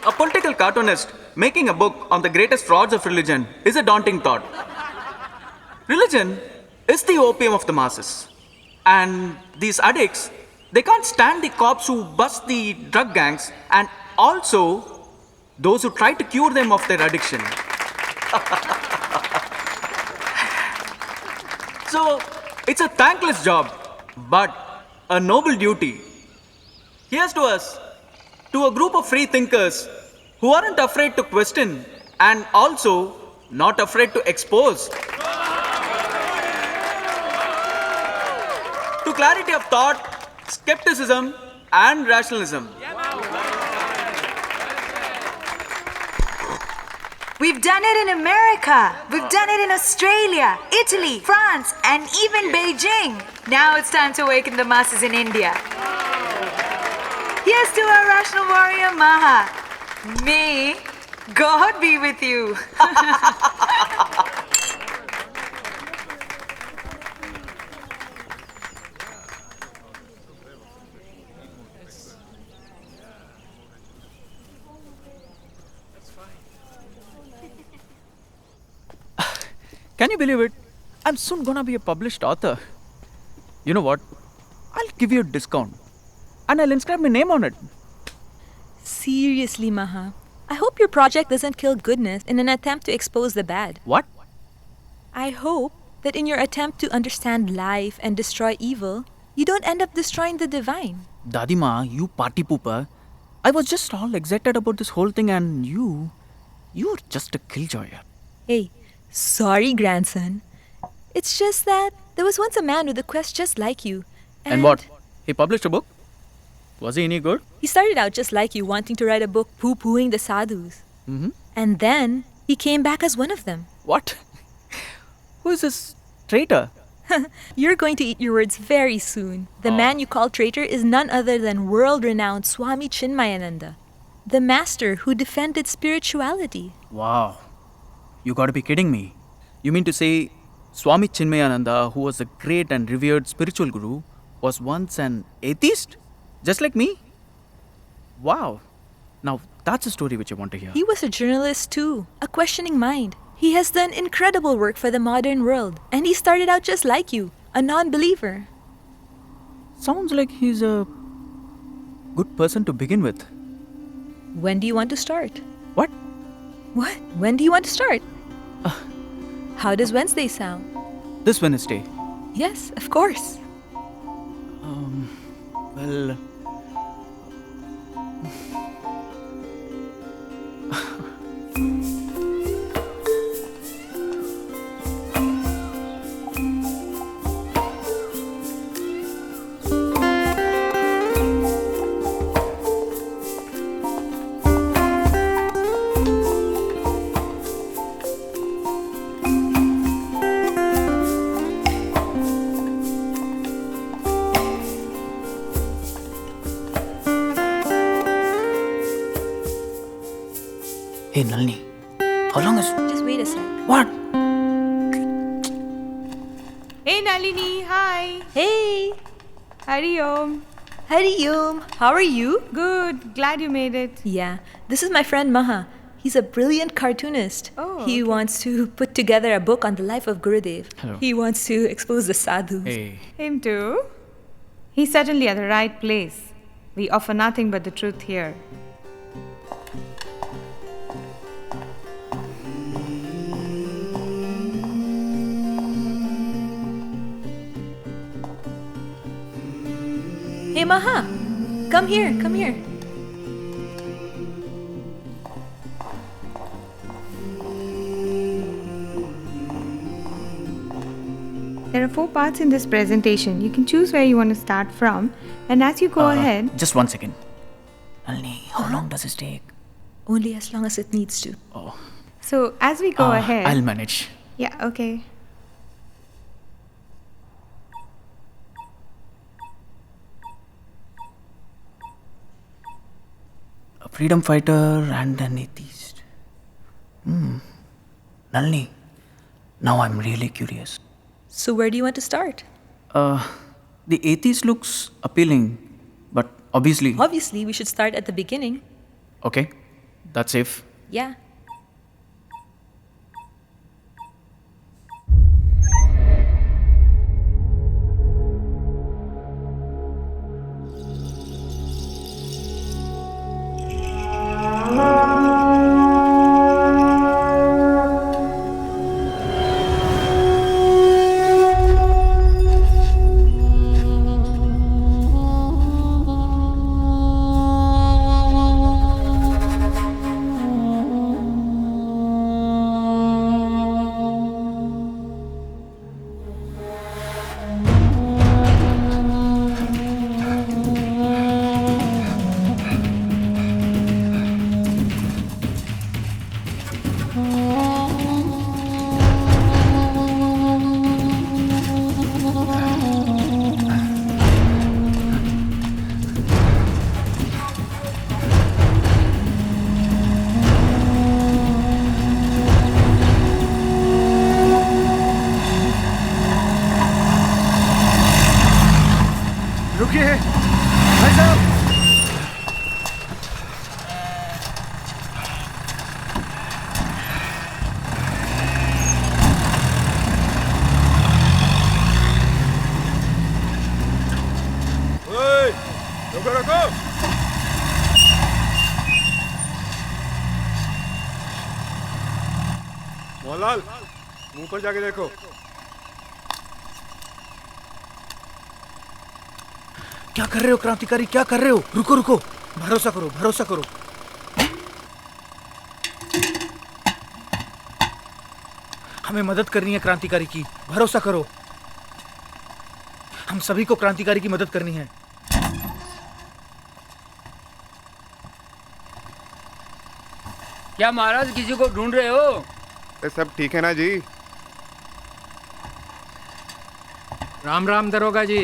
A political cartoonist making a book on the greatest frauds of religion is a daunting thought. Religion is the opium of the masses. And these addicts, they can't stand the cops who bust the drug gangs and also those who try to cure them of their addiction. So, it's a thankless job, but a noble duty. Here's to us, to a group of free thinkers who aren't afraid to question and also not afraid to expose. To clarity of thought, skepticism, and rationalism. We've done it in America. We've done it in Australia, Italy, France, and even Beijing. Now it's time to awaken the masses in India. Here's to our rational warrior Maha. May God be with you. Can you believe it? I'm soon gonna be a published author. You know what? I'll give you a discount. And I'll inscribe my name on it. Seriously, Maha. I hope your project doesn't kill goodness in an attempt to expose the bad. What? I hope that in your attempt to understand life and destroy evil, you don't end up destroying the divine. Dadima, you party pooper. I was just all excited about this whole thing and you're just a killjoy. Hey, sorry, grandson. It's just that there was once a man with a quest just like you. And what? He published a book? Was he any good? He started out just like you, wanting to write a book poo-pooing the sadhus. Mm-hmm. And then he came back as one of them. What? Who is this traitor? You're going to eat your words very soon. The man you call traitor is none other than world-renowned Swami Chinmayananda, the master who defended spirituality. Wow. You gotta be kidding me. You mean to say Swami Chinmayananda, who was a great and revered spiritual guru, was once an atheist? Just like me? Wow. Now that's a story which I want to hear. He was a journalist too, a questioning mind. He has done incredible work for the modern world, and he started out just like you, a non-believer. Sounds like he's a good person to begin with. When do you want to start? What? What? When do you want to start? How does Wednesday sound? This Wednesday. Yes, of course. Well... Hey Nalini, how long is... Just wait a sec. What? Hey Nalini, hi. Hey! Hari Om. Hari Om, how are you? Good, glad you made it. Yeah, this is my friend Maha. He's a brilliant cartoonist. Oh, He okay. wants to put together a book on the life of Gurudev. Hello. He wants to expose the sadhus. Hey. Him too. He's certainly at the right place. We offer nothing but the truth here. Hey Maha, come here, come here. There are 4 parts in this presentation. You can choose where you want to start from, and as you go ahead, Just one second. Nalini, how long does this take? Only as long as it needs to. Oh. so as we go ahead. I'll manage. Yeah, okay. A freedom fighter and an atheist. Nalini, now I'm really curious. So where do you want to start? The atheist looks appealing, but obviously... Obviously, we should start at the beginning. Okay. That's safe. Yeah. रुकिए भाई साहब। ओए, रुको रुको। मोहनलाल, मुंह पर जाके देखो। क्या कर रहे हो क्रांतिकारी, क्या कर रहे हो? रुको रुको, भरोसा करो, भरोसा करो। हमें मदद करनी है क्रांतिकारी की, भरोसा करो। हम सभी को क्रांतिकारी की मदद करनी है। क्या महाराज किसी को ढूंढ रहे हो? ये सब ठीक है ना जी? राम राम दरोगा जी।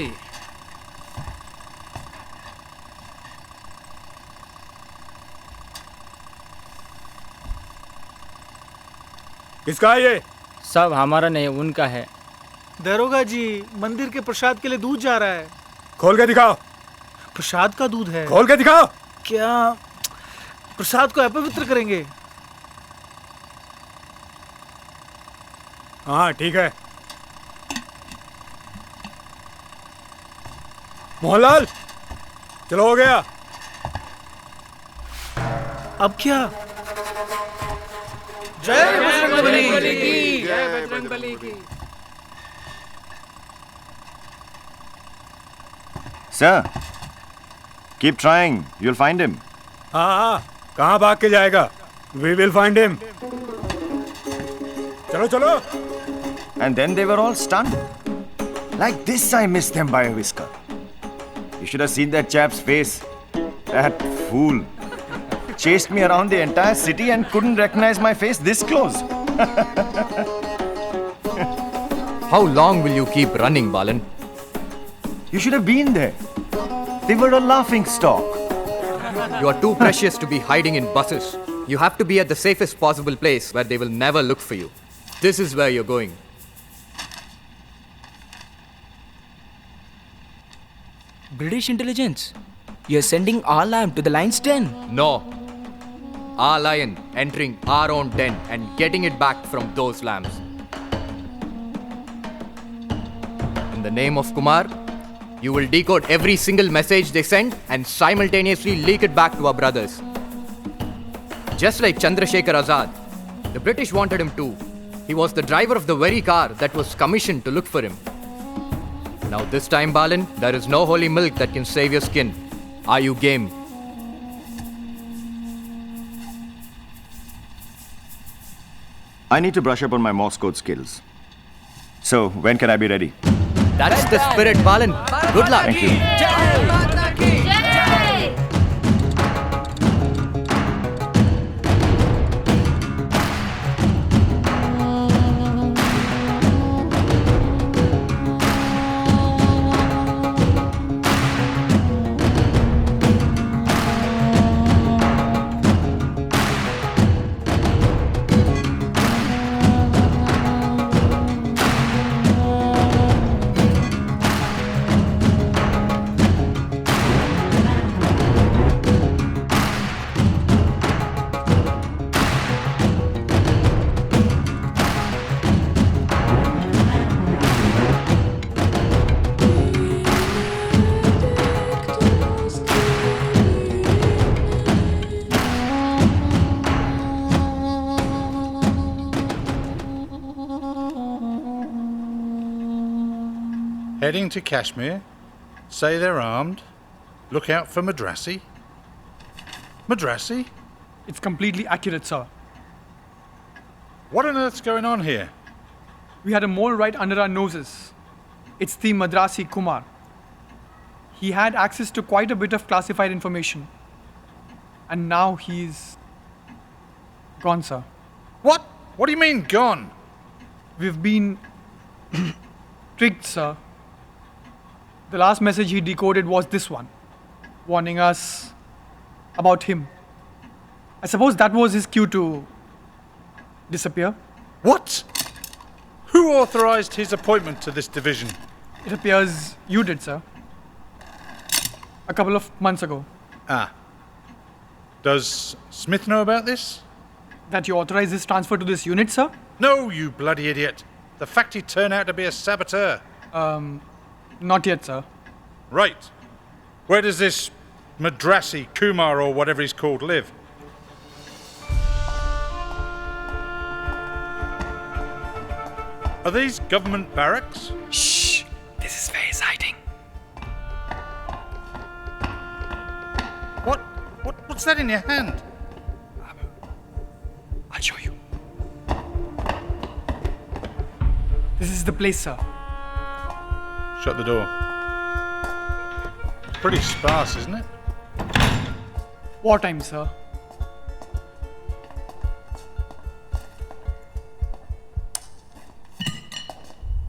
किसका है ये? सब हमारा नहीं, उनका है। दरोगा जी, मंदिर के प्रसाद के लिए दूध जा रहा है। खोल के दिखाओ। प्रसाद का दूध है। खोल के दिखाओ। क्या प्रसाद को अपवित्र करेंगे? हाँ ठीक है। मोहनलाल, चलो हो गया। अब क्या? जय बजरंगबली की, जय बजरंगबली की। Sir, keep trying. You'll find him. हाँ हाँ, कहाँ भाग के जाएगा? We will find him. चलो चलो। And then they were all stunned. Like this, I missed them by a whisker. You should have seen that chap's face. That fool. Chased me around the entire city and couldn't recognize my face this close. How long will you keep running, Balan? You should have been there. They were a laughing stock. You are too precious to be hiding in buses. You have to be at the safest possible place where they will never look for you. This is where you're going. British intelligence? You're sending our lamb to the lion's den? No. Our lion entering our own den and getting it back from those lambs. In the name of Kumar, you will decode every single message they send and simultaneously leak it back to our brothers. Just like Chandrasekhar Azad, the British wanted him too. He was the driver of the very car that was commissioned to look for him. Now this time, Balan, there is no holy milk that can save your skin. Are you game? I need to brush up on my Morse code skills. So, when can I be ready? That's the spirit, Balan. Good luck. Thank you. Heading to Kashmir. Say they're armed. Look out for Madrasi. Madrasi? It's completely accurate, sir. What on earth's going on here? We had a mole right under our noses. It's the Madrasi Kumar. He had access to quite a bit of classified information. And now he's gone, sir. What? What do you mean, gone? We've been tricked, sir. The last message he decoded was this one, warning us about him. I suppose that was his cue to disappear. What? Who authorized his appointment to this division? It appears you did, sir. A couple of months ago. Ah. Does Smith know about this? That you authorized his transfer to this unit, sir? No, you bloody idiot. The fact he turned out to be a saboteur. Not yet, sir. Right. Where does this Madrasi Kumar or whatever he's called live? Are these government barracks? Shh! This is where he's hiding. What's that in your hand? I'll show you. This is the place, sir. Shut the door. It's pretty sparse, isn't it? Wartime, sir.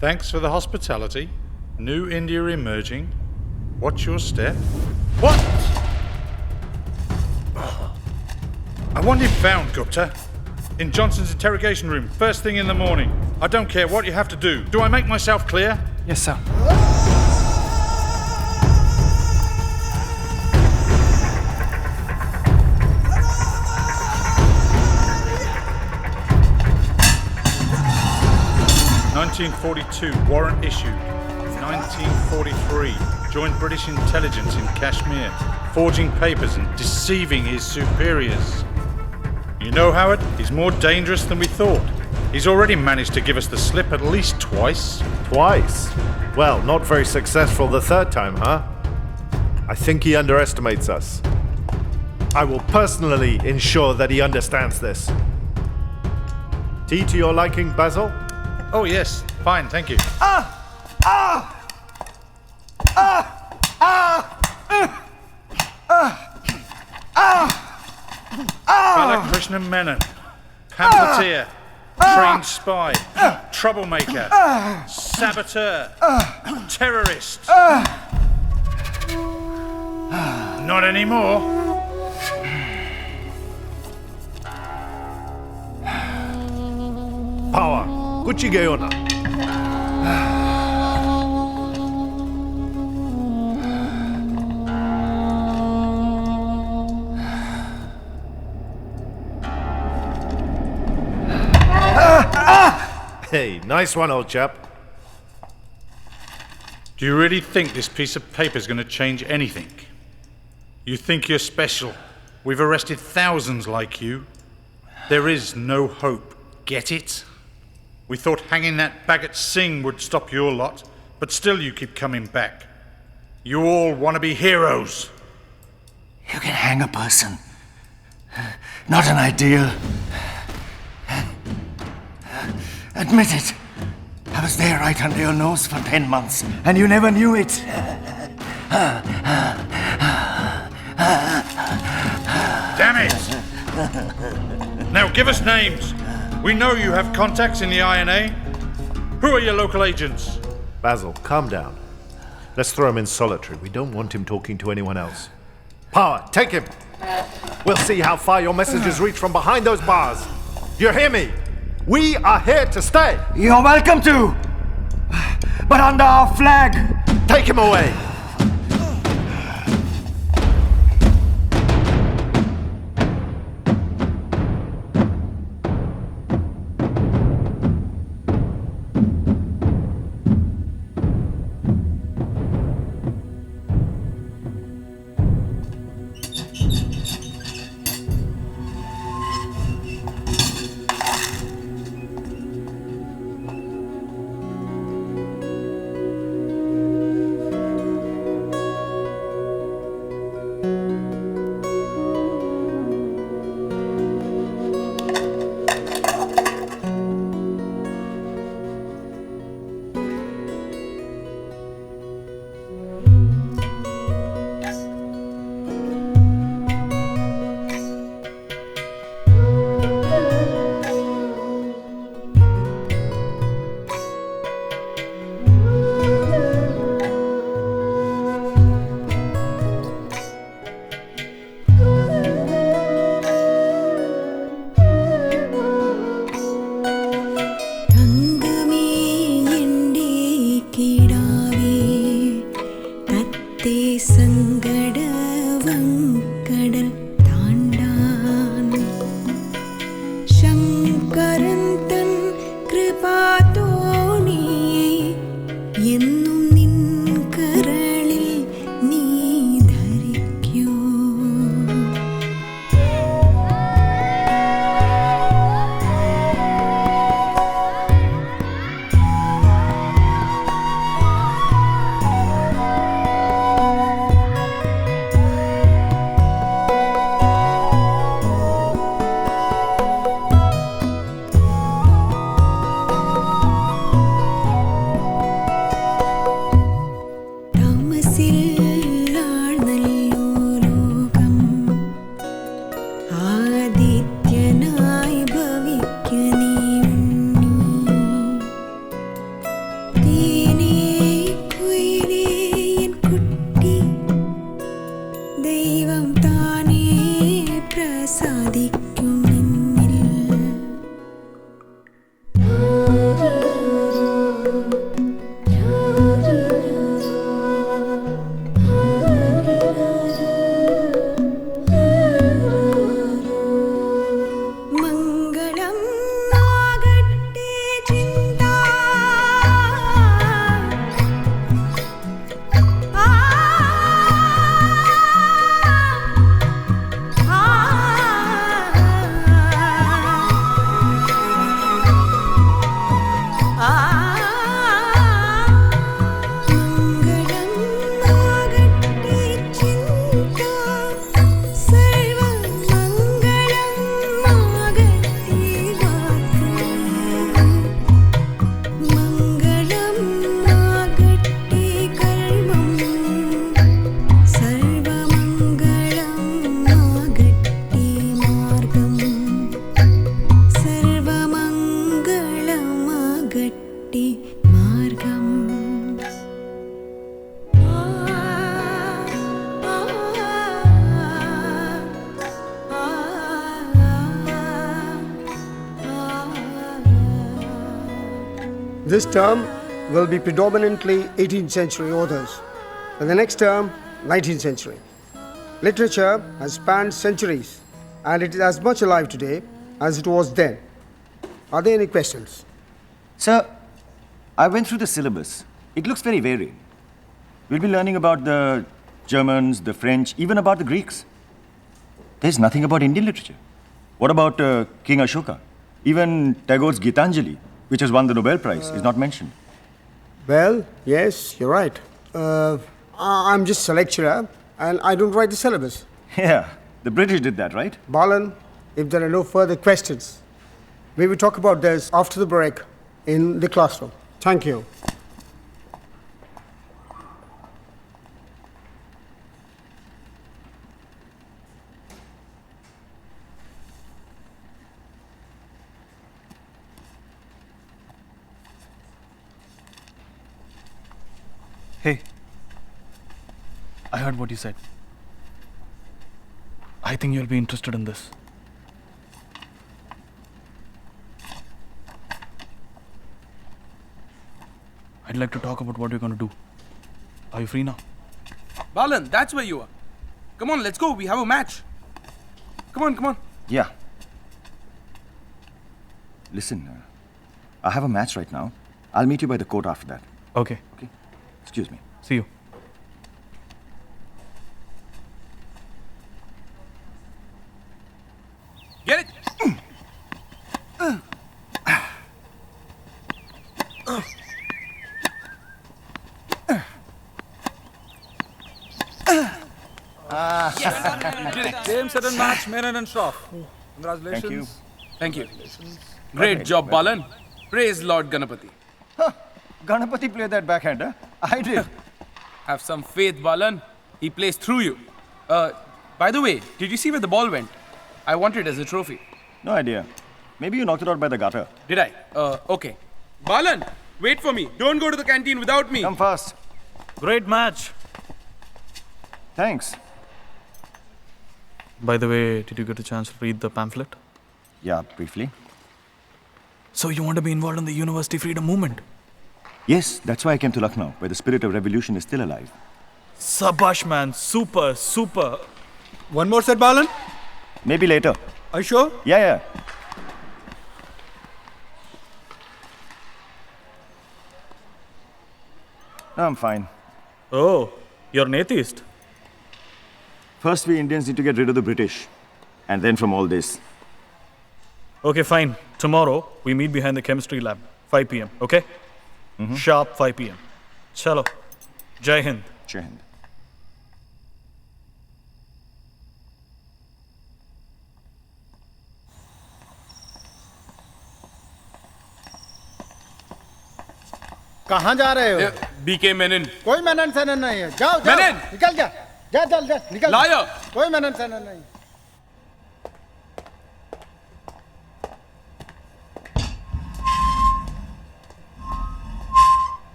Thanks for the hospitality. New India emerging. Watch your step. What? I want him found, Gupta. In Johnson's interrogation room, first thing in the morning. I don't care what you have to do. Do I make myself clear? Yes, sir. (1942) warrant issued. 1943 joined British intelligence in Kashmir, forging papers and deceiving his superiors. You know, Howard, he's more dangerous than we thought. He's already managed to give us the slip at least twice. Twice? Well, not very successful the third time, huh? I think he underestimates us. I will personally ensure that he understands this. Tea to your liking, Basil? Oh yes, fine, thank you. Balakrishna Menon, pamphleteer, trained spy, troublemaker, saboteur, terrorist. Not anymore. Power. Kuchigeona. Hey, nice one, old chap. Do you really think this piece of paper is going to change anything? You think you're special. We've arrested thousands like you. There is no hope. Get it? We thought hanging that Bhagat Singh would stop your lot, but still you keep coming back. You all want to be heroes. You can hang a person, not an ideal. Admit it. I was there right under your nose for 10 months, and you never knew it. Damn it! Now give us names. We know you have contacts in the INA. Who are your local agents? Basil, calm down. Let's throw him in solitary. We don't want him talking to anyone else. Power, take him! We'll see how far your messages reach from behind those bars. Do you hear me? We are here to stay! You're welcome to! But under our flag! Take him away! സാധിക്കും നിന്നിൽ മംഗളം ആകട്ടെ ചിന്ത This term will be predominantly 18th century authors, and the next term, 19th century. Literature has spanned centuries, and it is as much alive today as it was then. Are there any questions? Sir, I went through the syllabus. It looks very varied. We'll be learning about the Germans, the French, even about the Greeks. There's nothing about Indian literature. What about King Ashoka? Even Tagore's Gitanjali, which has won the Nobel Prize, is not mentioned. Well, yes, you're right. I'm just a lecturer, and I don't write the syllabus. Yeah, the British did that, right? Balan, if there are no further questions, we will talk about this after the break in the classroom. Thank you. Hey, I heard what you said. I think you'll be interested in this. I'd like to talk about what you're going to do. Are you free now? Balan, that's where you are. Come on, let's go. We have a match. Come on, come on. Yeah. Listen, I have a match right now. I'll meet you by the court after that. Okay. Okay. Excuse me. See you. Get it? Game, set and match, Menon and Shroff. Congratulations. Thank you. Great job, Balan. Praise Lord Ganapati. Ganapati played that backhand, huh? I did. Have some faith, Balan. He plays through you. By the way, did you see where the ball went? I want it as a trophy. No idea. Maybe you knocked it out by the gutter. Did I? Okay. Balan, wait for me. Don't go to the canteen without me. Come fast. Great match. Thanks. By the way, did you get a chance to read the pamphlet? Yeah, briefly. So you want to be involved in the university freedom movement? Yes, that's why I came to Lucknow, where the spirit of revolution is still alive. Sabash, man. Super, super. One more set, Balan? Maybe later. Are you sure? Yeah. No, I'm fine. Oh, you're an atheist. First, we Indians need to get rid of the British. And then from all this. Okay, fine. Tomorrow, we meet behind the chemistry lab. 5 p.m., okay? Sharp 5 p.m. Chalo. Jai Hind. Jai Hind. कहाँ जा रहे हो? BK Menon. कोई मेनन सेनन नहीं है. जाओ. मेनन. निकल जा. जा निकल. Liar. कोई मेनन सेनन नहीं.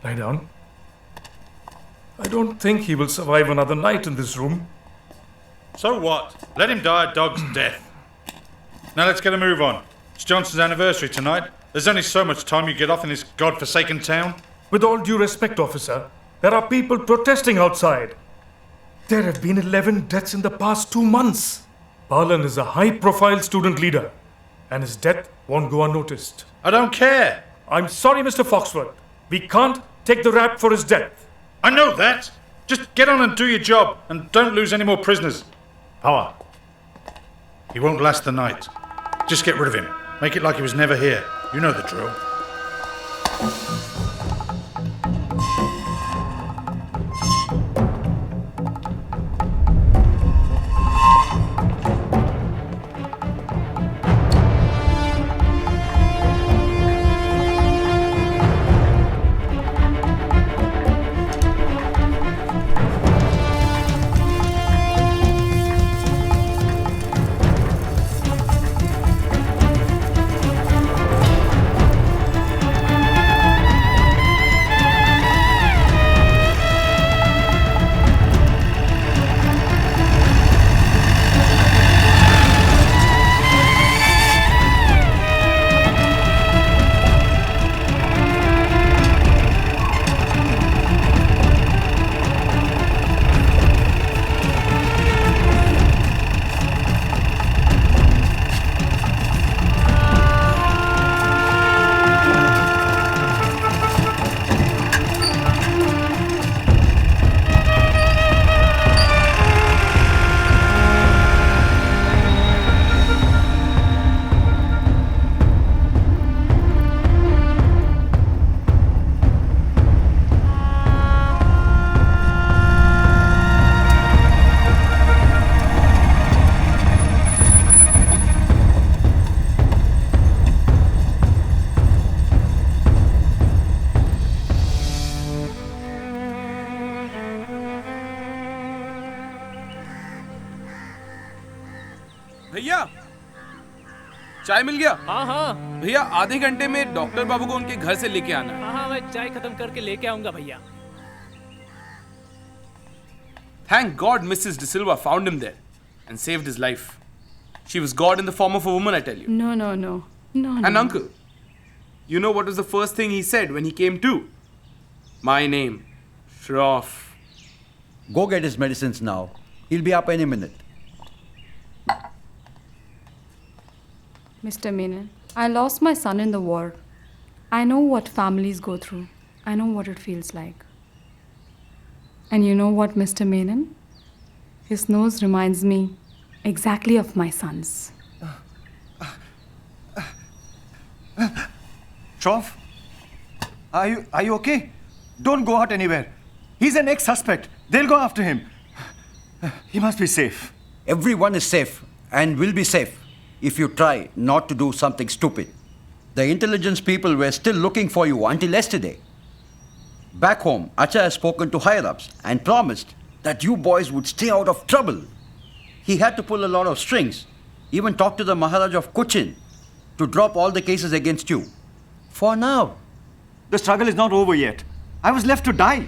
Lie down. I don't think he will survive another night in this room. So what? Let him die a dog's death. Now let's get a move on. It's Johnson's anniversary tonight. There's only so much time you get off in this godforsaken town. With all due respect, officer, there are people protesting outside. There have been 11 deaths in the past 2 months. Balan is a high-profile student leader, and his death won't go unnoticed. I don't care. I'm sorry, Mr. Foxworth. We can't take the rap for his death. I know that. Just get on and do your job, and don't lose any more prisoners. Power. He won't last the night. Just get rid of him. Make it like he was never here. You know the drill. भैया चाय मिल गया? हाँ हाँ भैया आधे घंटे में doctor बाबू को उनके घर से लेके आना है। हाँ मैं चाय खत्म करके लेके आऊंगा भैया। Thank God Mrs. De Silva found him there and saved his life. She was God in the form of a woman, I tell you. No. And uncle, you know what was the first thing he said when he came to? My name, Shroff. Go get his medicines now. He'll be up any minute. Mr. Menon, I lost my son in the war. I know what families go through. I know what it feels like. And you know what, Mr. Menon? His nose reminds me exactly of my son's. Shroff, are you okay? Don't go out anywhere. He's an ex-suspect. They'll go after him. He must be safe. Everyone is safe and will be safe if you try not to do something stupid. The intelligence people were still looking for you until yesterday. Back home, Acha has spoken to higher-ups and promised that you boys would stay out of trouble. He had to pull a lot of strings, even talk to the Maharaj of Cochin to drop all the cases against you. For now. The struggle is not over yet. I was left to die.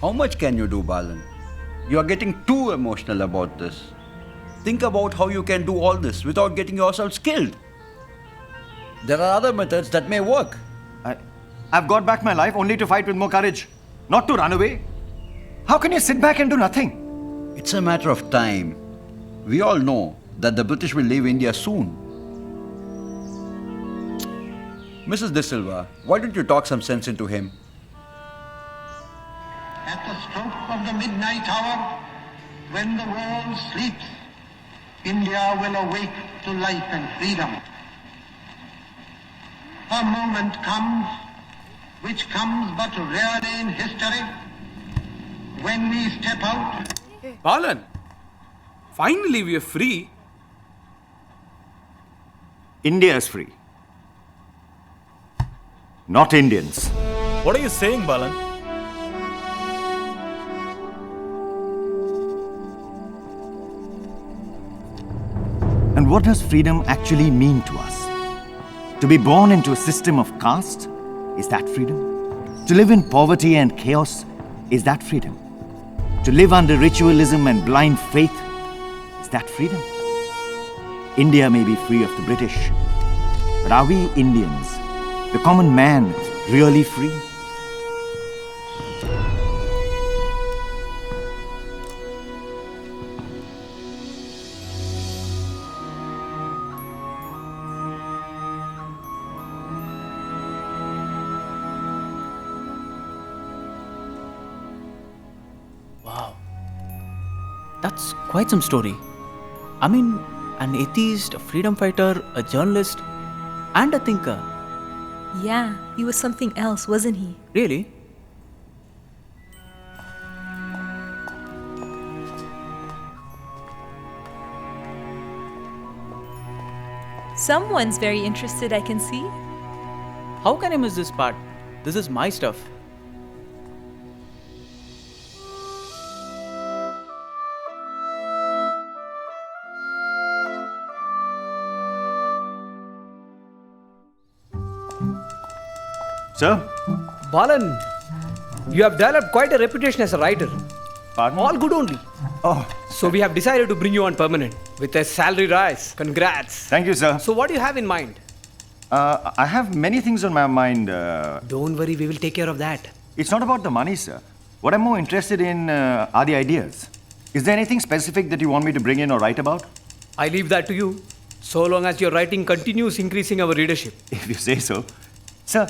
How much can you do, Balan? You are getting too emotional about this. Think about how you can do all this without getting yourselves killed. There are other methods that may work. I've got back my life only to fight with more courage, not to run away. How can you sit back and do nothing? It's a matter of time. We all know that the British will leave India soon. Mrs. De Silva, why don't you talk some sense into him? At the stroke of the midnight hour, when the world sleeps, India will awake to life and freedom. A moment comes, which comes but rarely in history, when we step out. Balan, finally we are free. India is free. Not Indians. What are you saying, Balan? And what does freedom actually mean to us? To be born into a system of caste? Is that freedom? To live in poverty and chaos? Is that freedom? To live under ritualism and blind faith? Is that freedom? India may be free of the British, but are we Indians, the common man, really free? Wow. That's quite some story. I mean, an atheist, a freedom fighter, a journalist, and a thinker. Yeah, he was something else, wasn't he? Really? Someone's very interested, I can see. How can I miss this part? This is my stuff. Sir? Balan, you have developed quite a reputation as a writer. Pardon? All good only. Oh. So we have decided to bring you on permanent with a salary rise. Congrats. Thank you, sir. So what do you have in mind? I have many things on my mind. Don't worry, we will take care of that. It's not about the money, sir. What I'm more interested in are the ideas. Is there anything specific that you want me to bring in or write about? I leave that to you, so long as your writing continues increasing our readership. If you say so. Sir,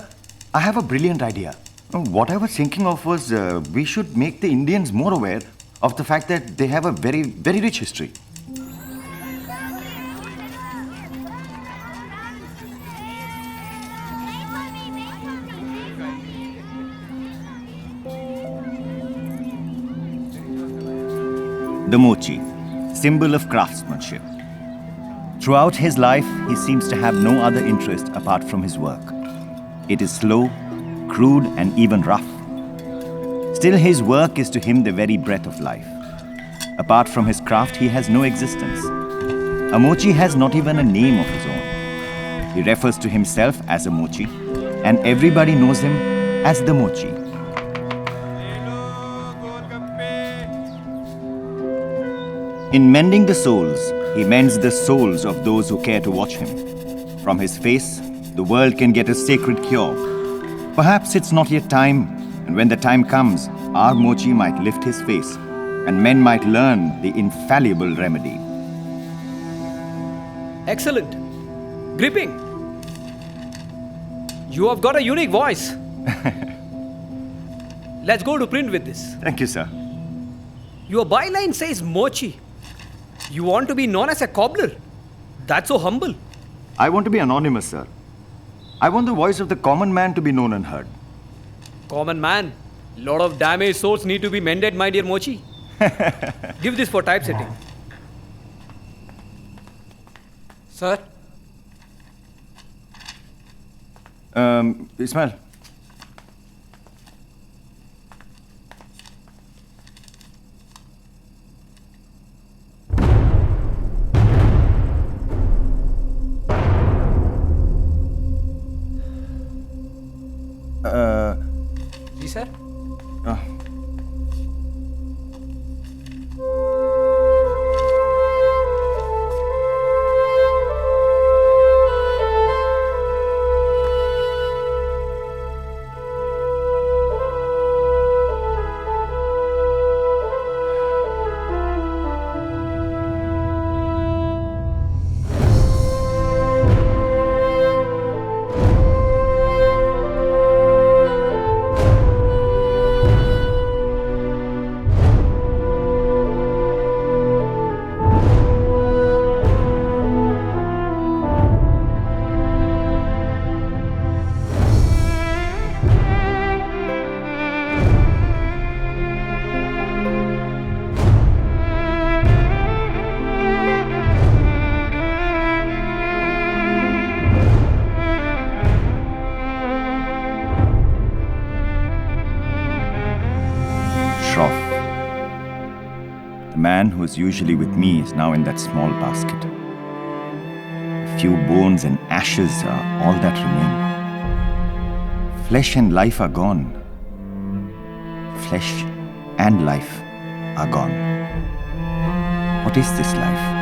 I have a brilliant idea. What I was thinking of was we should make the Indians more aware of the fact that they have a very, very rich history. The mochi, symbol of craftsmanship. Throughout his life, he seems to have no other interest apart from his work. It is slow, crude, and even rough. Still, his work is to him the very breath of life. Apart from his craft, he has no existence. A mochi has not even a name of his own. He refers to himself as a mochi, and everybody knows him as the mochi. In mending the souls, he mends the souls of those who care to watch him. From his face, the world can get a sacred cure. Perhaps it's not yet time, and when the time comes, our mochi might lift his face, and men might learn the infallible remedy. Excellent. Gripping. You have got a unique voice. Let's go to print with this. Thank you, sir. Your byline says mochi. You want to be known as a cobbler. That's so humble. I want to be anonymous, sir. I want the voice of the common man to be known and heard. Common man. Lot of damaged souls need to be mended, my dear mochi. Give this for typesetting. Sir? Ismail. जी sir The man who is usually with me is now in that small basket. A few bones and ashes are all that remain. Flesh and life are gone. Flesh and life are gone. What is this life?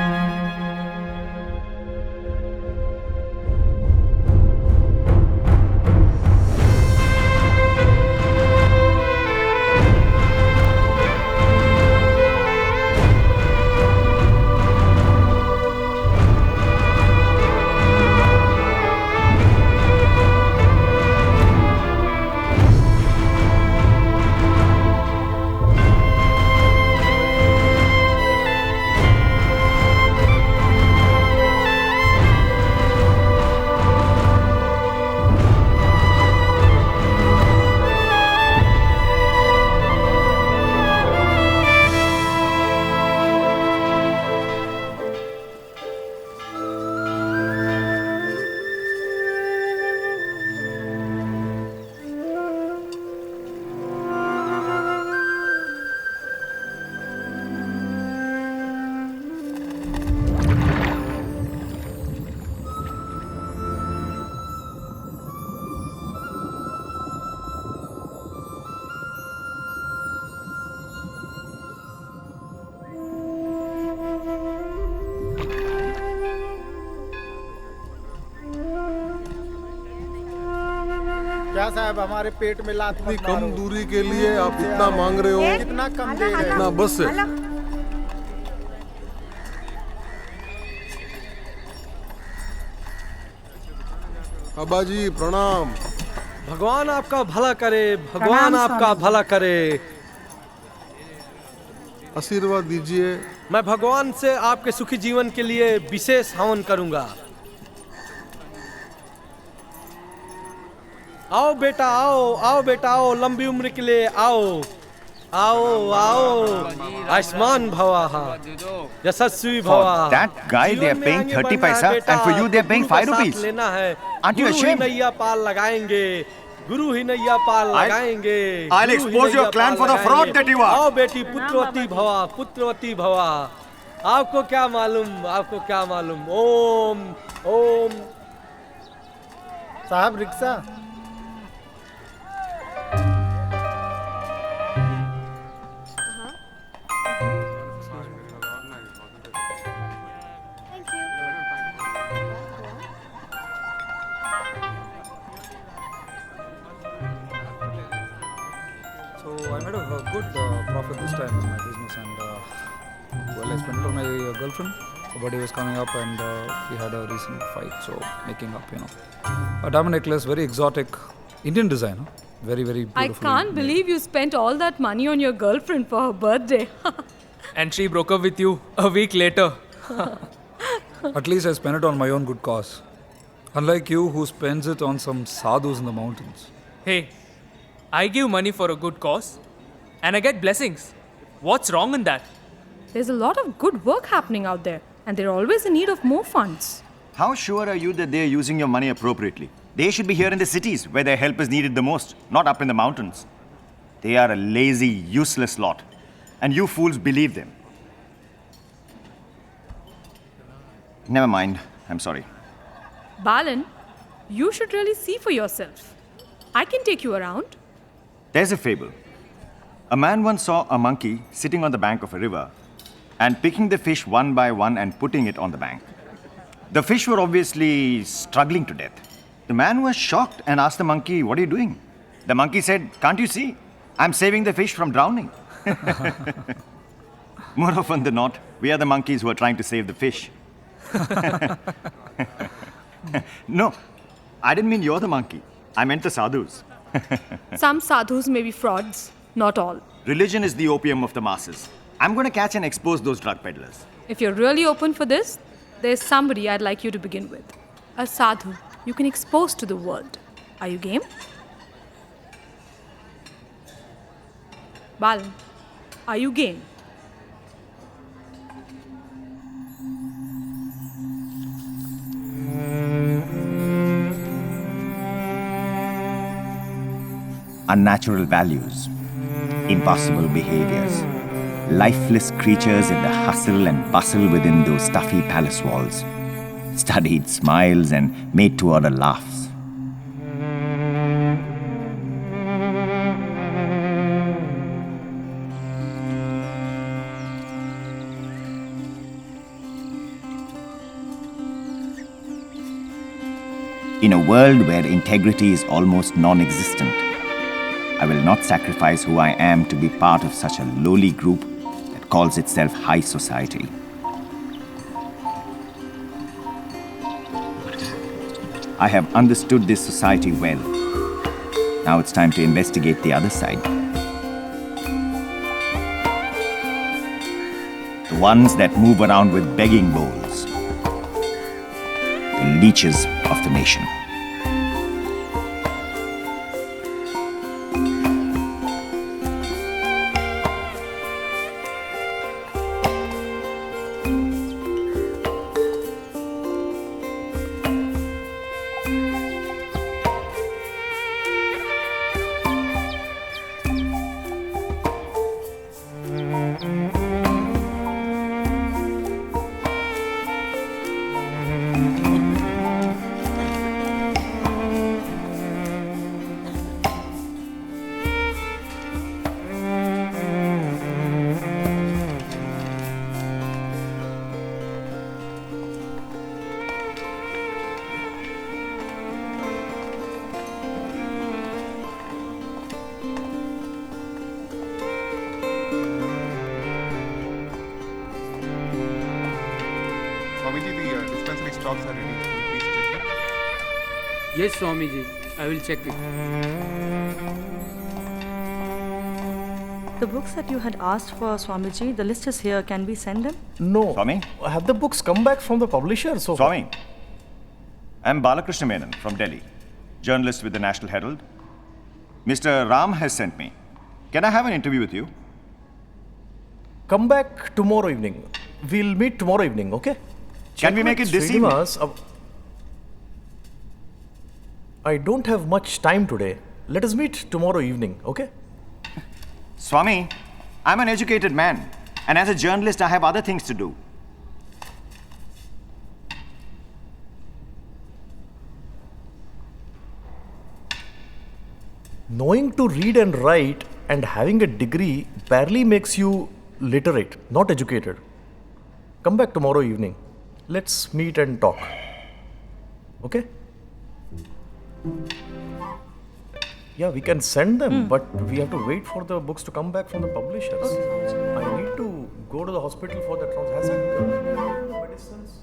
क्या साहब हमारे पेट में लात इतनी कम दूरी के लिए आप इतना मांग रहे हो? कितना कम दे रहे इतना बस है। बाबा जी प्रणाम। भगवान आपका भला करे, भगवान आपका भला करे। आशीर्वाद दीजिए। मैं भगवान से आपके सुखी जीवन के लिए विशेष हवन करूंगा। आओ बेटा आओ, आओ बेटा आओ, लंबी उम्र के लिए आओ, आओ आओ, आयुष्मान भवा, यशस्वी भवा। For that guy they are paying 30 paisa and for you they are paying 5 rupees. लेना है। Aren't you ashamed? नैया पाल लगाएंगे, गुरु ही नैया पाल लगाएंगे। I'll expose your clan for the fraud that you are. आओ बेटी पुत्रवती भवा, पुत्रवती भवा। आपको क्या मालूम, आपको क्या मालूम। ओम ओम। साहब rickshaw. So I made a good profit this time in my business, and well, I spent it on my girlfriend. Her birthday was coming up, and we had a recent fight, so making up, you know. A diamond necklace, very exotic, Indian design, huh? Very, very I beautiful. can't believe you spent all that money on your girlfriend for her birthday. And she broke up with you a week later. At least I spent it on my own good cause. Unlike you, who spends it on some sadhus in the mountains. Hey, I give money for a good cause and I get blessings. What's wrong in that? There's a lot of good work happening out there, and they're always in need of more funds. How sure are you that they are using your money appropriately? They should be here in the cities where their help is needed the most, not up in the mountains. They are a lazy, useless lot. And you fools believe them. Never mind. I'm sorry. Balan, you should really see for yourself. I can take you around. There's a fable. A man once saw a monkey sitting on the bank of a river and picking the fish one by one and putting it on the bank. The fish were obviously struggling to death. The man was shocked and asked the monkey, "What are you doing?" The monkey said, "Can't you see? I'm saving the fish from drowning." More often than not, we are the monkeys who are trying to save the fish. No, I didn't mean you're the monkey. I meant the sadhus. Some sadhus may be frauds, not all. Religion is the opium of the masses. I'm going to catch and expose those drug peddlers. If you're really open for this, there's somebody I'd like you to begin with. A sadhu you can expose to the world. Are you game? Balan, are you game? Unnatural values, impossible behaviors, lifeless creatures in the hustle and bustle within those stuffy palace walls, studied smiles and made-to-order laughs. In a world where integrity is almost non-existent, I will not sacrifice who I am to be part of such a lowly group that calls itself high society. I have understood this society well. Now it's time to investigate the other side. The ones that move around with begging bowls. The leeches of the nation. Swamiji, the dispensary stocks are ready. Can you please check them? Yes, Swamiji. I will check it. The books that you had asked for, Swamiji, the list is here. Can we send them? No. Swami? Have the books come back from the publisher so far? Swami, I'm Balakrishna Menon from Delhi, journalist with the National Herald. Mr. Ram has sent me. Can I have an interview with you? Come back tomorrow evening. We'll meet tomorrow evening, okay? Can we make it this evening? I don't have much time today. Let us meet tomorrow evening, okay? Swami, I'm an educated man, and as a journalist, I have other things to do. Knowing to read and write and having a degree barely makes you literate, not educated. Come back tomorrow evening. Let's meet and talk. Okay? Yeah, we can send them, but we have to wait for the books to come back from the publishers. I need to go to the hospital for the medicines.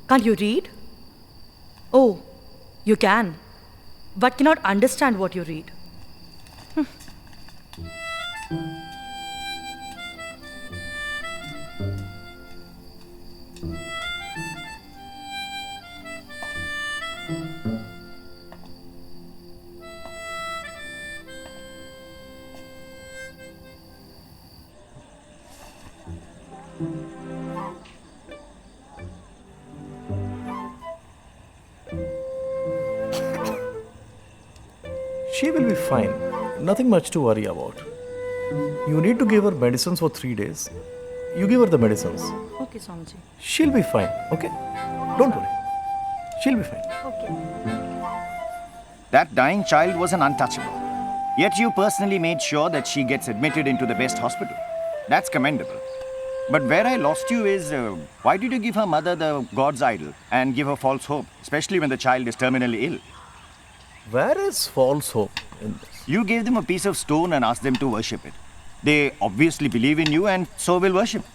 Can't you read? Oh, you can, but cannot understand what you read. She will be fine. Nothing much to worry about. You need to give her medicines for 3 days. You give her the medicines. Okay, Swamiji. She'll be fine, okay? Don't worry. She'll be fine. Okay. That dying child was an untouchable. Yet you personally made sure that she gets admitted into the best hospital. That's commendable. But where I lost you is, why did you give her mother the God's idol and give her false hope, especially when the child is terminally ill? Where is false hope in this? You gave them a piece of stone and asked them to worship it. They obviously believe in you and so will worship.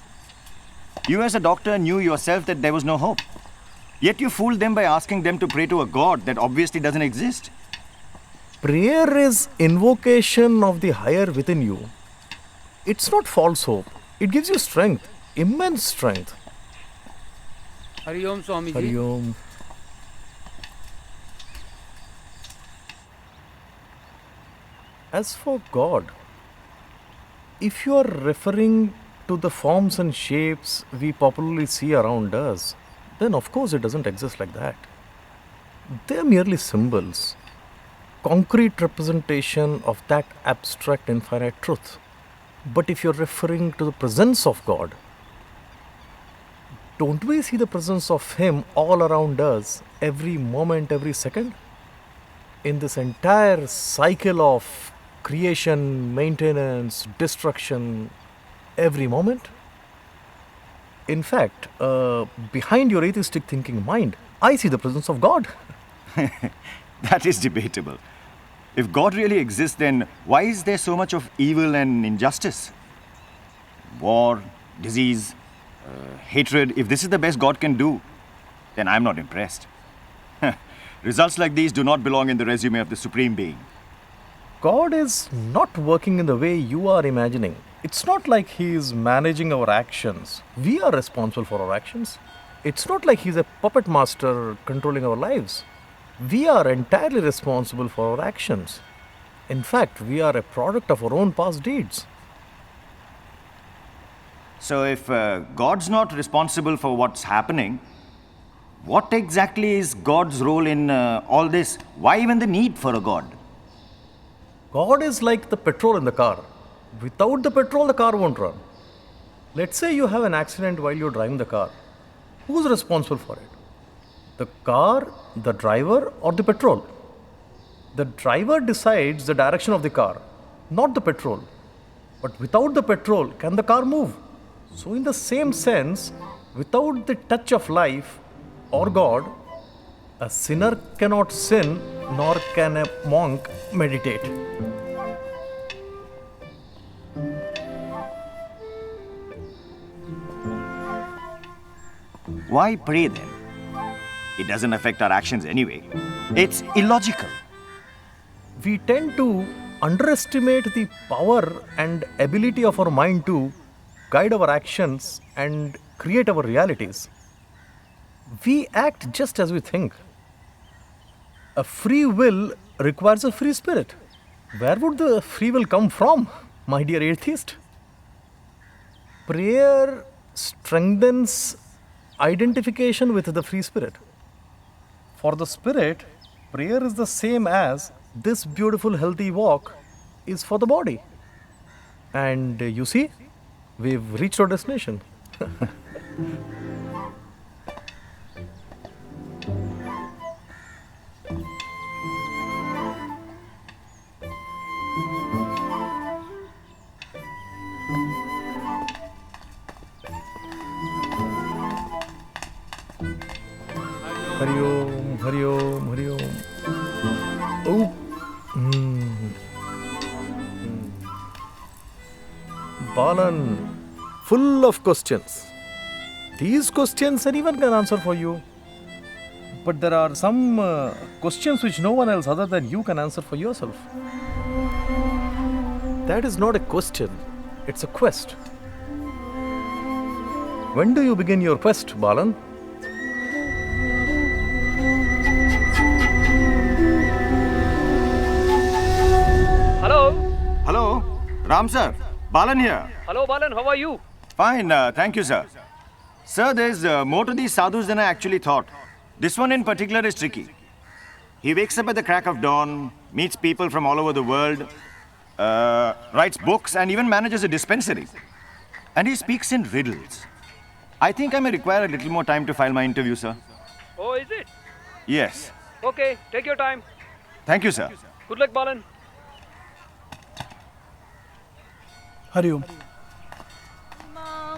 You as a doctor knew yourself that there was no hope. Yet you fooled them by asking them to pray to a God that obviously doesn't exist. Prayer is invocation of the higher within you. It's not false hope. It gives you strength, immense strength. Hari Om, Swamiji. Hari Om. As for God, if you are referring to the forms and shapes we popularly see around us, then of course it doesn't exist like that. They are merely symbols, concrete representation of that abstract infinite truth. But if you're referring to the presence of God, don't we see the presence of Him all around us, every moment, every second? In this entire cycle of creation, maintenance, destruction, every moment? In fact, behind your atheistic thinking mind, I see the presence of God. That is debatable. If God really exists, then why is there so much of evil and injustice? War, disease, hatred. If this is the best God can do, then I'm not impressed. Results like these do not belong in the resume of the Supreme Being. God is not working in the way you are imagining. It's not like He is managing our actions. We are responsible for our actions. It's not like He's a puppet master controlling our lives. We are entirely responsible for our actions. In fact, we are a product of our own past deeds. So if God's not responsible for what's happening, what exactly is God's role in all this? Why even the need for a God? God is like the petrol in the car. Without the petrol, the car won't run. Let's say you have an accident while you're driving the car. Who's responsible for it? The car, the driver, or the petrol? The driver decides the direction of the car, not the petrol. But without the petrol, can the car move? So in the same sense, without the touch of life or God, a sinner cannot sin, nor can a monk meditate. Why pray then? It doesn't affect our actions anyway. It's illogical. We tend to underestimate the power and ability of our mind to guide our actions and create our realities. We act just as we think. A free will requires a free spirit. Where would the free will come from, my dear atheist? Prayer strengthens identification with the free spirit. For the spirit, prayer is the same as this beautiful healthy walk is for the body. And you see, we've reached our destination. Hari Om, Hari Om, Hari Om. Oh. Balan, full of questions. These questions anyone can answer for you. But there are some questions which no one else other than you can answer for yourself. That is not a question, it's a quest. When do you begin your quest, Balan? Hello? Hello? Ram sir, Balan here. Hello, Balan. How are you? Fine, thank you, sir. Sir, there's more to these sadhus than I actually thought. This one in particular is tricky. He wakes up at the crack of dawn, meets people from all over the world, writes books, and even manages a dispensary. And he speaks in riddles. I think I may require a little more time to file my interview, sir. Oh, is it? Yes. Okay, take your time. Thank you, sir. Good luck, Balan. Hari Om.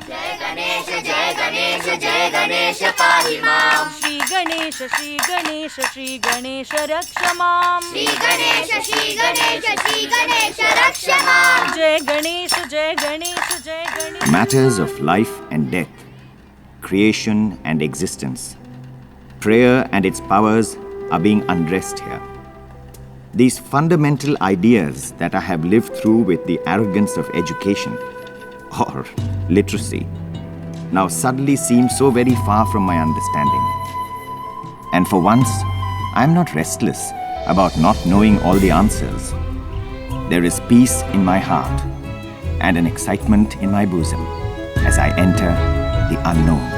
जय गणेश जय गणेश जय गणेश पाहि मां श्री गणेश श्री गणेश श्री गणेश रक्ष मां श्री गणेश श्री गणेश श्री गणेश रक्ष मां जय गणेश जय गणेश जय Ganesh. Matters of life and death, creation and existence, prayer and its powers are being undressed here. These fundamental ideas that I have lived through with the arrogance of education or literacy now suddenly seem so very far from my understanding. And for once, I am not restless about not knowing all the answers. There is peace in my heart and an excitement in my bosom as I enter the unknown.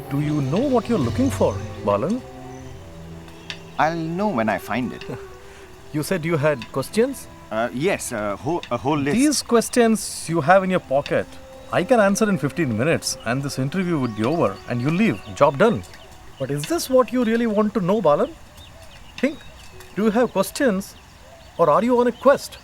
Do you know what you're looking for, Balan? I'll know when I find it. You said you had questions? Yes, a whole list. These questions you have in your pocket, I can answer in 15 minutes and this interview would be over and you leave. Job done. But is this what you really want to know, Balan? Think. Do you have questions or are you on a quest?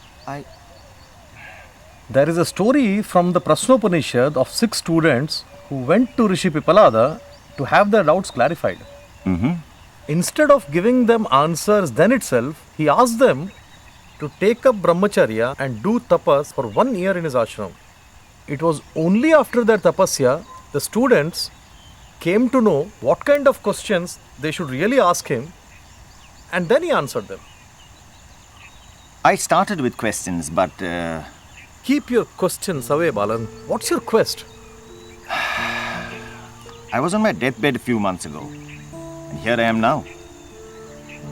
There is a story from the Prashnopanishad of 6 students who went to Rishi Pipalada to have their doubts clarified. Instead of giving them answers then itself, he asked them to take up brahmacharya and do tapas for 1 year in his ashram. It was only after their tapasya the students came to know what kind of questions they should really ask him, and then he answered them. I started with questions, but... Keep your questions away, Balan. What's your quest? I was on my deathbed a few months ago, and here I am now.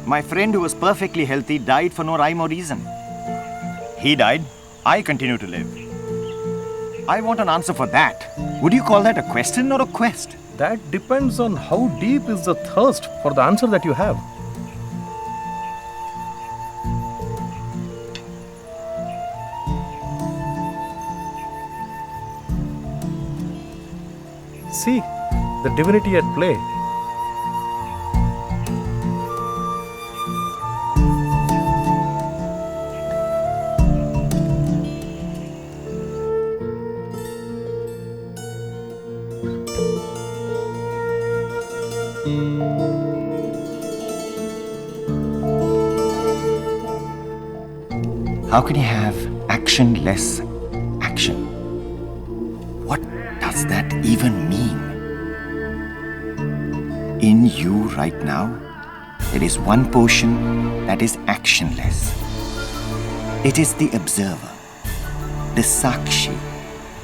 My friend who was perfectly healthy died for no rhyme or reason. He died, I continue to live. I want an answer for that. Would you call that a question or a quest? That depends on how deep is the thirst for the answer that you have. See, the divinity at play. How can you have actionless action? What does that even mean? In you right now, there is one portion that is actionless. It is the observer, the sakshi,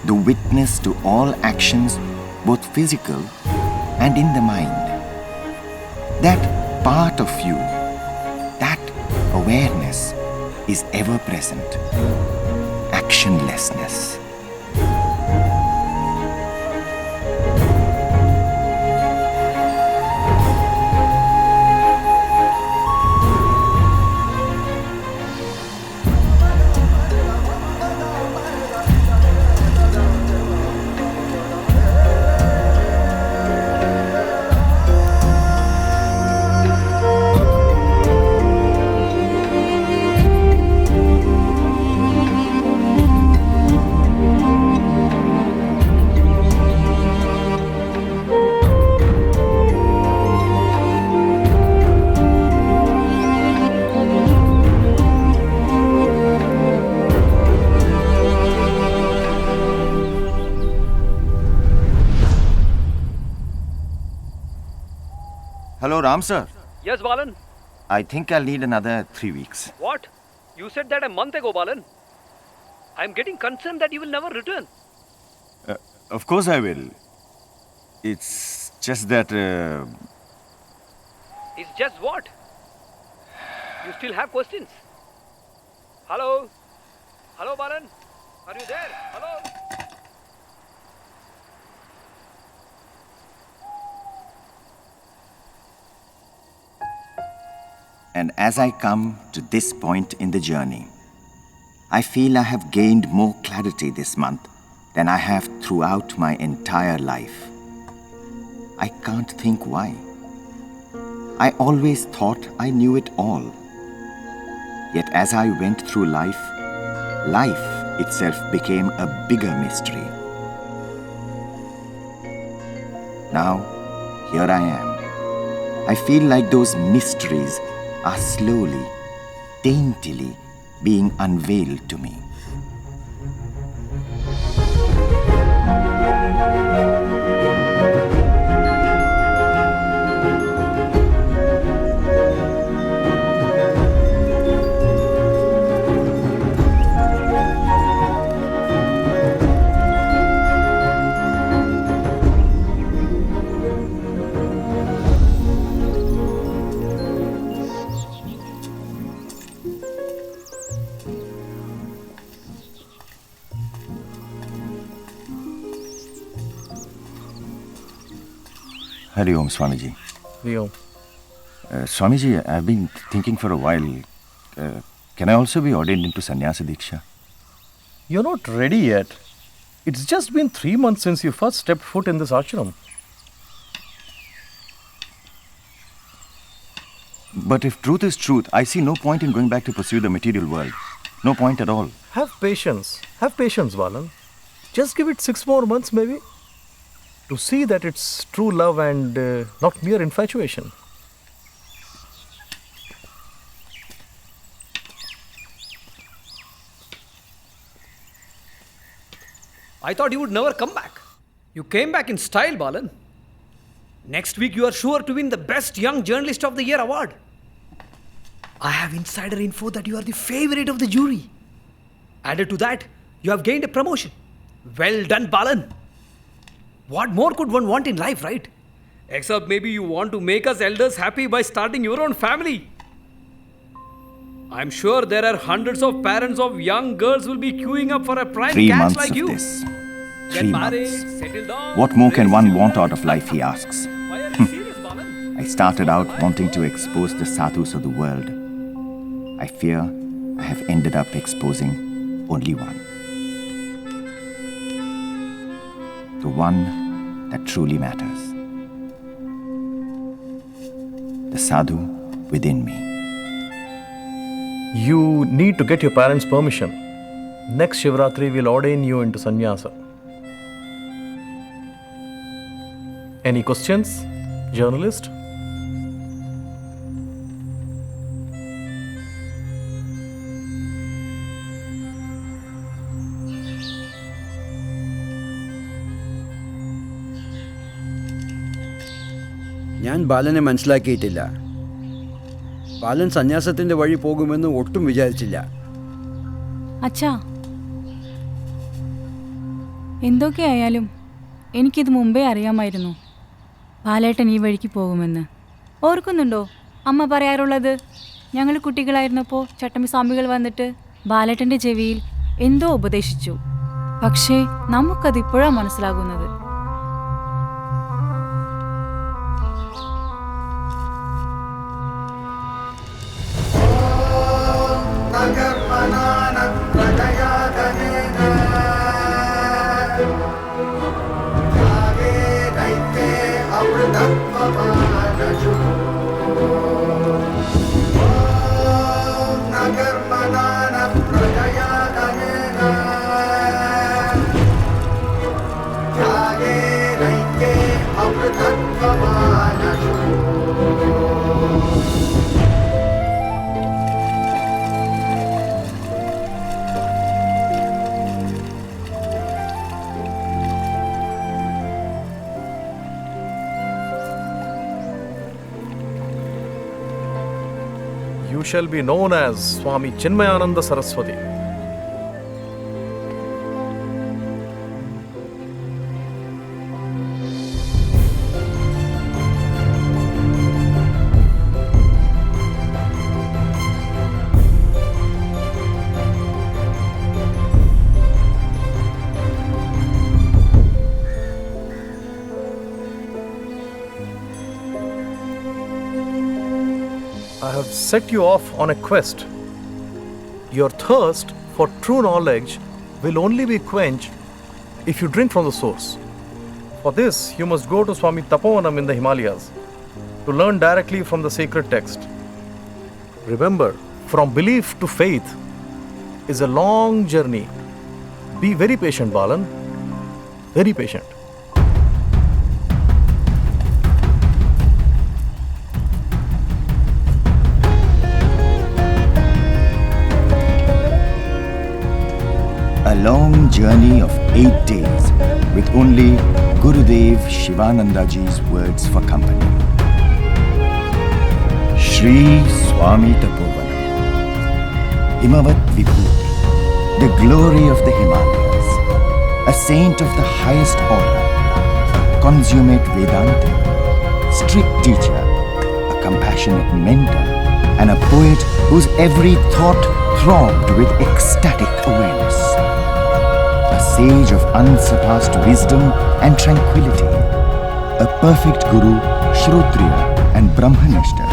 the witness to all actions, both physical and in the mind. That part of you, that awareness, is ever present. Actionlessness. Hello, Ram sir. Yes, Balan? I think I'll need another 3 weeks. What? You said that a month ago, Balan. I'm getting concerned that you will never return. Of course I will. It's just that... It's just what? You still have questions? Hello? Hello, Balan? Are you there? Hello? And as I come to this point in the journey, I feel I have gained more clarity this month than I have throughout my entire life. I can't think why. I always thought I knew it all. Yet as I went through life, life itself became a bigger mystery. Now, here I am. I feel like those mysteries are slowly, daintily being unveiled to me. Hari Om, Swamiji. Leo. Swamiji, I've been thinking for a while. Can I also be ordained into Sannyasa Diksha? You're not ready yet. It's just been 3 months since you first stepped foot in this ashram. But if truth is truth, I see no point in going back to pursue the material world. No point at all. Have patience. Have patience, Balan. Just give it 6 more months, maybe, to see that it's true love and not mere infatuation. I thought you would never come back. You came back in style, Balan. Next week, you are sure to win the Best Young Journalist of the Year award. I have insider info that you are the favorite of the jury. Added to that, you have gained a promotion. Well done, Balan. What more could one want in life, right? Except maybe you want to make us elders happy by starting your own family. I'm sure there are hundreds of parents of young girls will be queuing up for a prime 3 catch months like of you. this. Get 3 married, months. settle down. What more can one want out of life, he asks. Why are you serious, Balan? I started out wanting to expose the sadhus of the world. I fear I have ended up exposing only one. The one that truly matters. The sadhu within me. You need to get your parents' permission. Next Shivratri will ordain you into sannyasa. Any questions, journalist? ഞാൻ ബാലനെ മനസ്സിലാക്കിയിട്ടില്ല. ബാലൻ സന്യാസത്തിന്റെ വഴി പോകുമെന്ന് ഒട്ടും വിചാരിച്ചില്ല. അച്ഛാ, എന്തൊക്കെയായാലും എനിക്കിത് മുമ്പേ അറിയാമായിരുന്നു ബാലേട്ടൻ ഈ വഴിക്ക് പോകുമെന്ന്. ഓർക്കുന്നുണ്ടോ അമ്മ പറയാറുള്ളത്? ഞങ്ങൾ കുട്ടികളായിരുന്നപ്പോൾ ചട്ടമ്പി സ്വാമികൾ വന്നിട്ട് ബാലേട്ടൻ്റെ ചെവിയിൽ എന്തോ ഉപദേശിച്ചു. പക്ഷേ നമുക്കതിപ്പോഴാണ് മനസ്സിലാകുന്നത്. You shall be known as Swami Chinmayananda Saraswati. I have set you off on a quest. Your thirst for true knowledge will only be quenched if you drink from the source. For this, you must go to Swami Tapovanam in the Himalayas to learn directly from the sacred text. Remember, from belief to faith is a long journey. Be very patient, Balan. Very patient. A long journey of 8 days with only Gurudev Shivanandaji's words for company. Shri Swami Tapovanam, Himavat Vibhuti, the glory of the Himalayas, a saint of the highest order, a consummate Vedanta, strict teacher, a compassionate mentor, and a poet whose every thought throbbed with ecstatic awareness. A sage of unsurpassed wisdom and tranquility, a perfect guru, Shrotriya and Brahmanishta.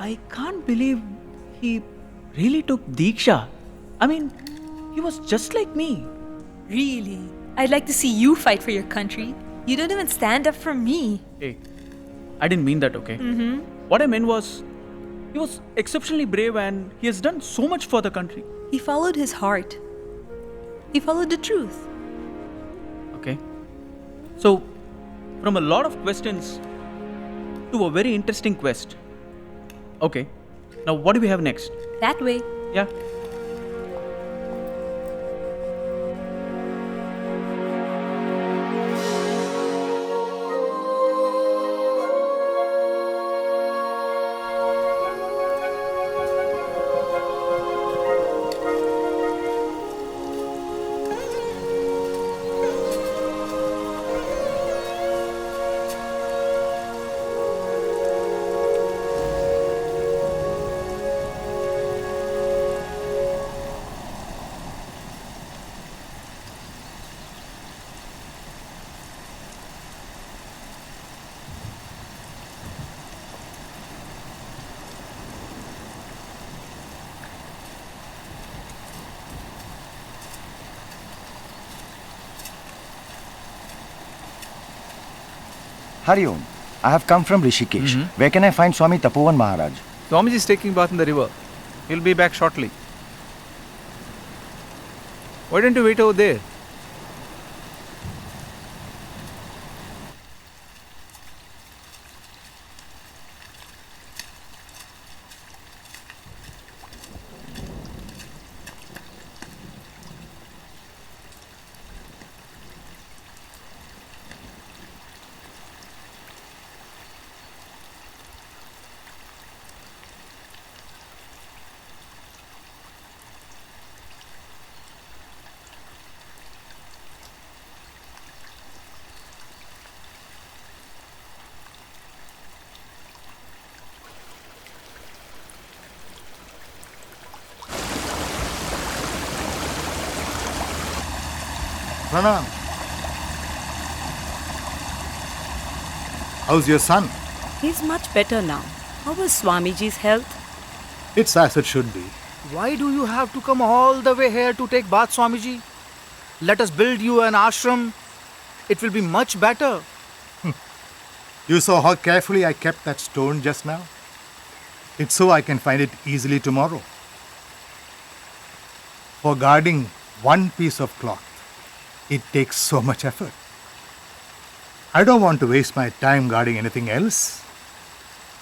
I can't believe he really took Diksha. I mean, he was just like me. Really? I'd like to see you fight for your country. You don't even stand up for me. Hey, I didn't mean that, okay? Mm-hmm. What I meant was, he was exceptionally brave and he has done so much for the country. He followed his heart. He followed the truth. Okay. So, from a lot of questions to a very interesting quest. Okay. Now, what do we have next? That way. Yeah. Hari Om, I have come from Rishikesh. Where can I find Swami Tapovan Maharaj? Swamiji is taking bath in the river. He'll be back shortly. Why don't you wait over there? Pranam. How's your son? He's much better now. How is Swamiji's health? It's as it should be. Why do you have to come all the way here to take bath, Swamiji? Let us build you an ashram. It will be much better. You saw how carefully I kept that stone just now? It's so I can find it easily tomorrow. For guarding one piece of cloth, it takes so much effort. I don't want to waste my time guarding anything else.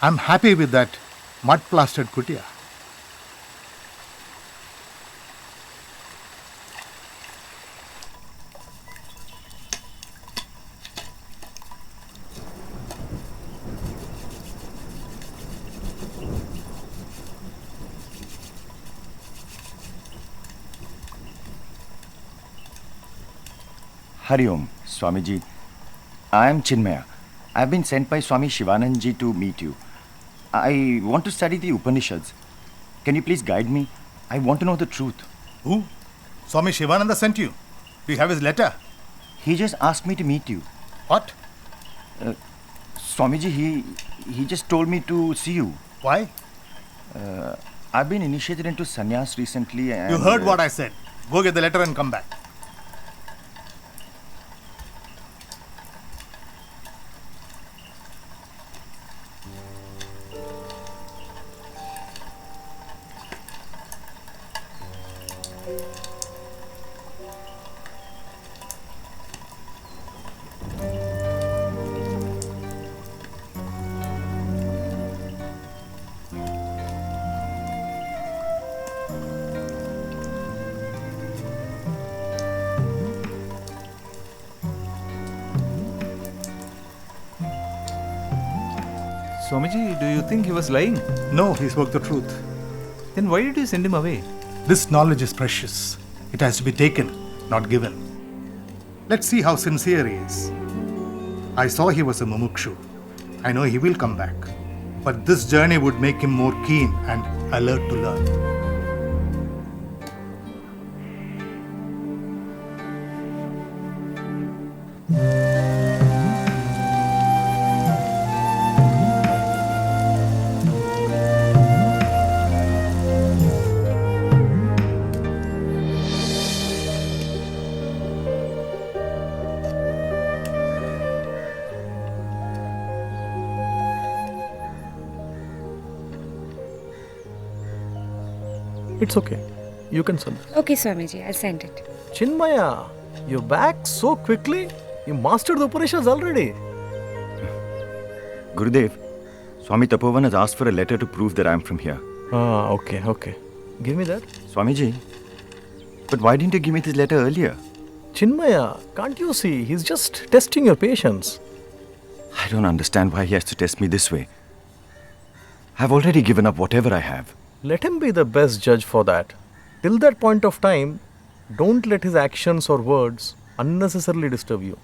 I'm happy with that mud-plastered kutia. Hari Om, Swamiji. I am Chinmaya. I have been sent by Swami Shivanandji to meet you. I want to study the Upanishads. Can you please guide me? I want to know the truth. Who? Swami Shivananda sent you? Do you have his letter? He just asked me to meet you. What? Swamiji, he just told me to see you. Why? I've been initiated into sannyas recently and... You heard what I said. Go get the letter and come back. Swamiji, do you think he was lying? No, he spoke the truth. Then why did you send him away? This knowledge is precious. It has to be taken, not given. Let's see how sincere he is. I saw he was a mumukshu. I know he will come back. But this journey would make him more keen and alert to learn. It's okay. You can send it. Okay, Swamiji, I'll send it. Chinmaya, you're back so quickly. You mastered the Upanishads already. Gurudev, Swami Tapovan has asked for a letter to prove that I'm from here. Ah, okay. Give me that. Swamiji, but why didn't you give me this letter earlier? Chinmaya, can't you see? He's just testing your patience. I don't understand why he has to test me this way. I've already given up whatever I have. Let him be the best judge for that. Till that point of time, don't let his actions or words unnecessarily disturb you.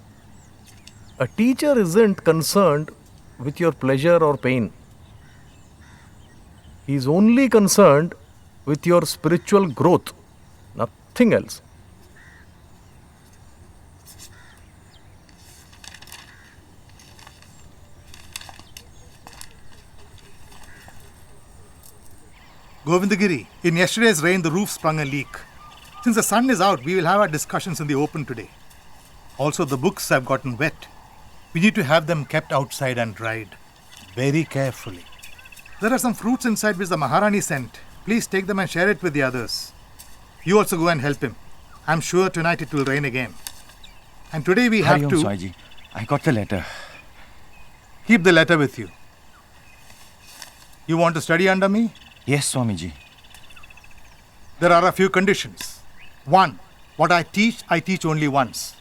A teacher isn't concerned with your pleasure or pain. He is only concerned with your spiritual growth, nothing else. Govindagiri, in yesterday's rain, the roof sprung a leak. Since the sun is out, we will have our discussions in the open today. Also, the books have gotten wet. We need to have them kept outside and dried very carefully. There are some fruits inside which the Maharani sent. Please take them and share it with the others. You also go and help him. I'm sure tonight it will rain again. And today we have Hariom, to... Swamiji, I got the letter. Keep the letter with you. You want to study under me? Yes, Swamiji. There are a few conditions. 1. What I teach only once.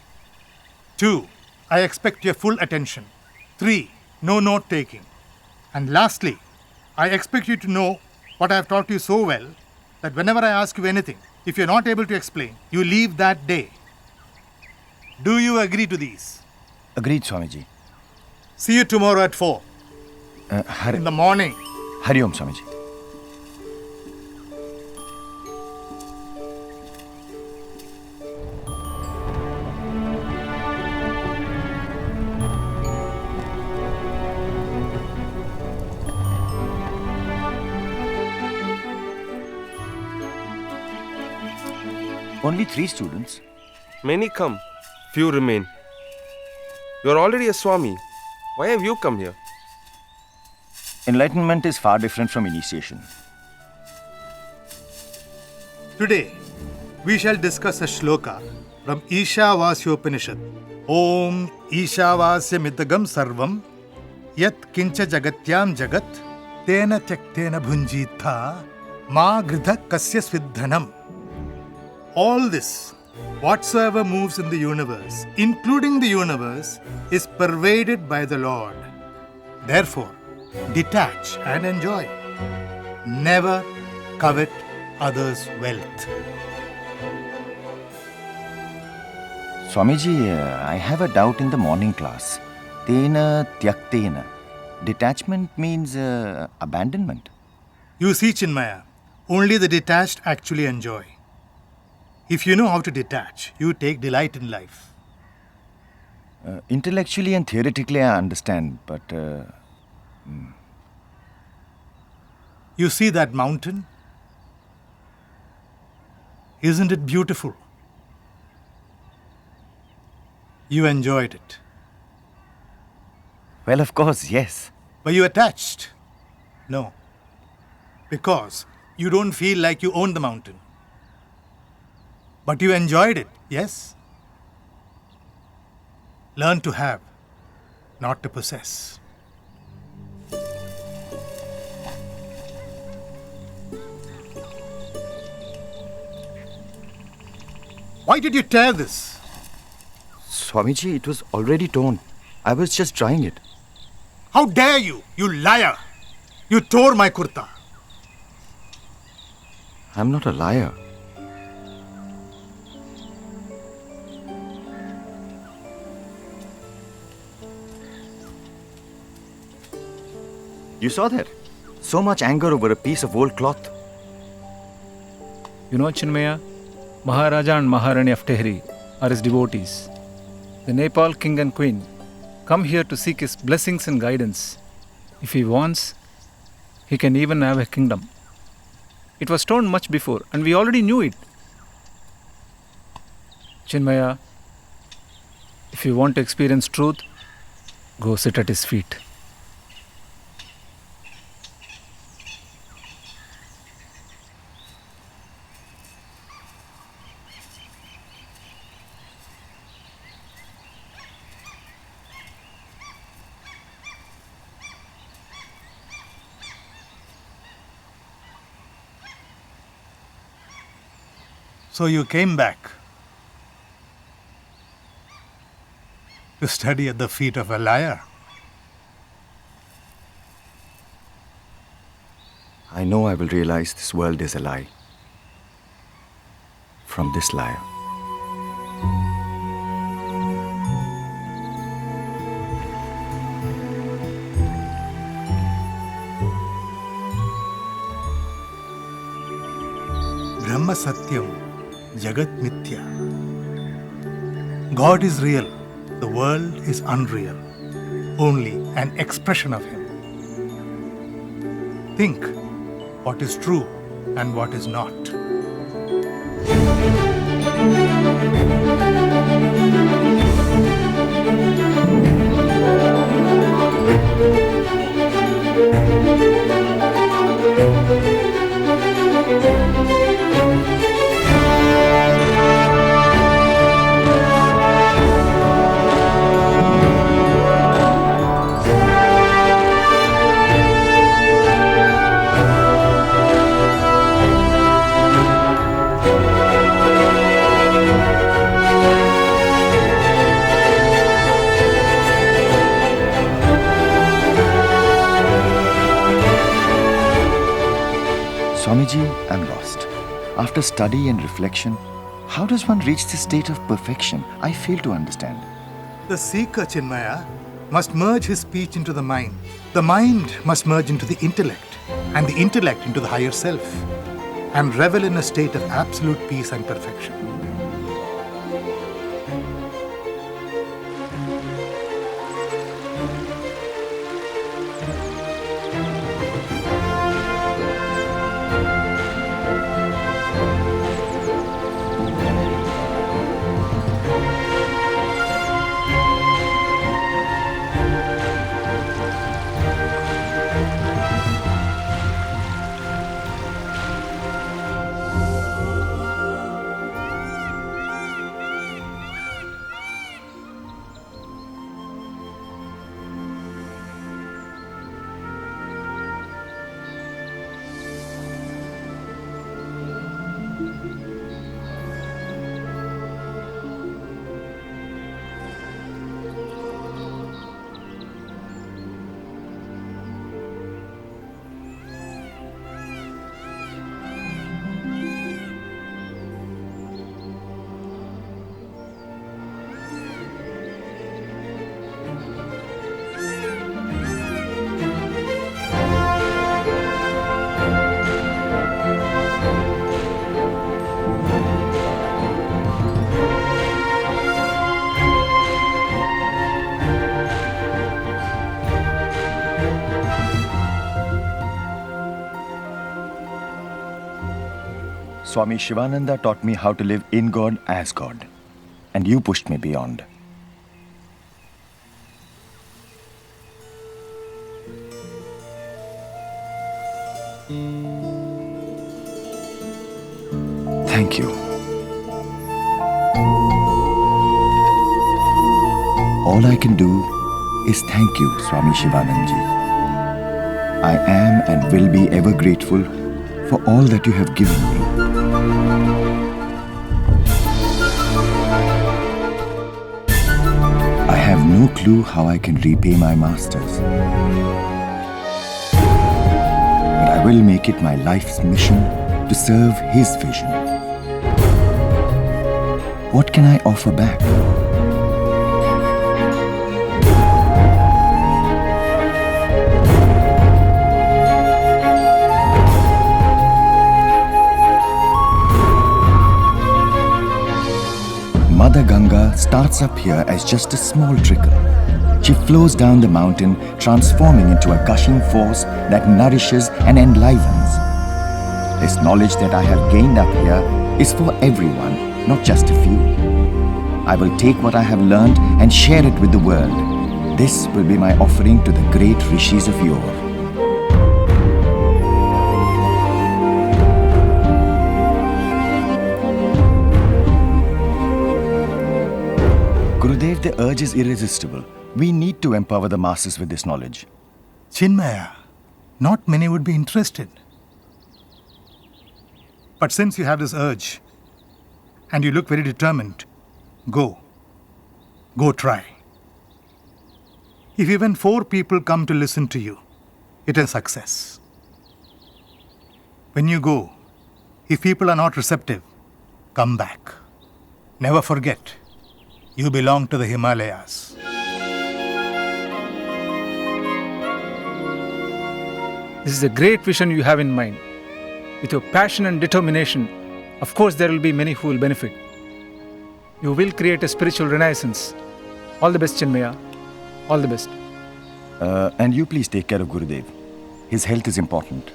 2. I expect your full attention. 3. No note taking. And lastly, I expect you to know what I have taught you so well that whenever I ask you anything, if you're not able to explain, you leave that day. Do you agree to these? Agreed, Swamiji. See you tomorrow at 4. In the morning. Hariom, Swamiji. Only 3 students. Many come, few remain. You are already a Swami. Why have you come here? Enlightenment is far different from initiation. Today, we shall discuss a shloka from Ishavasyopanishad. Om Ishavasya Mitagam Sarvam Yat Kincha Jagatyam Jagat Tena Tyaktena Bhunjitha Ma Gridha Kasya Svidhanam. All this, whatsoever moves in the universe, including the universe, is pervaded by the Lord. Therefore, detach and enjoy. Never covet others' wealth. Swamiji, I have a doubt in the morning class. Tena tyaktena. Detachment means abandonment. You see, Chinmaya, only the detached actually enjoy. If you know how to detach, you take delight in life. Intellectually and theoretically, I understand, but... You see that mountain? Isn't it beautiful? You enjoyed it. Well, of course, yes. Were you attached? No. Because you don't feel like you own the mountain. But you enjoyed it, yes? Learn to have, not to possess. Why did you tear this? Swamiji, it was already torn. I was just drying it. How dare you, you liar! You tore my kurta. I'm not a liar. You saw that? So much anger over a piece of old cloth. You know, Chinmaya, Maharaja and Maharani of Tehri are his devotees. The Nepal king and queen come here to seek his blessings and guidance. If he wants, he can even have a kingdom. It was torn much before, and we already knew it. Chinmaya, if you want to experience truth, go sit at his feet. So you came back to study at the feet of a liar. I know I will realize this world is a lie. From this liar. Brahma Satyam, Jagat Mithya. God is real, the world is unreal, only an expression of Him. Think what is true and what is not. Swamiji, I'm lost. After study and reflection, how does one reach this state of perfection? I fail to understand. The seeker, Chinmaya, must merge his speech into the mind. The mind must merge into the intellect, and the intellect into the higher self, and revel in a state of absolute peace and perfection. Swami Shivananda taught me how to live in God as God. And you pushed me beyond. Thank you. All I can do is thank you, Swami Shivanandaji. I am and will be ever grateful for all that you have given me. I have no no clue how I can repay my masters. But I will make it my life's mission to serve his vision. What can I offer back? Mother Ganga starts up here as just a small trickle. She flows down the mountain, transforming into a gushing force that nourishes and enlivens. This knowledge that I have gained up here is for everyone, not just a few. I will take what I have learned and share it with the world. This will be my offering to the great rishis of yore. Gurudev, the urge is irresistible. We need to empower the masses with this knowledge. Chinmaya, not many would be interested. But since you have this urge, and you look very determined, go. Go try. If even 4 people come to listen to you, it is success. When you go, if people are not receptive, come back. Never forget, you belong to the Himalayas. This is a great vision you have in mind. With your passion and determination, of course there will be many who will benefit. You will create a spiritual renaissance. All the best, Chinmaya. All the best. And you please take care of Gurudev. His health is important.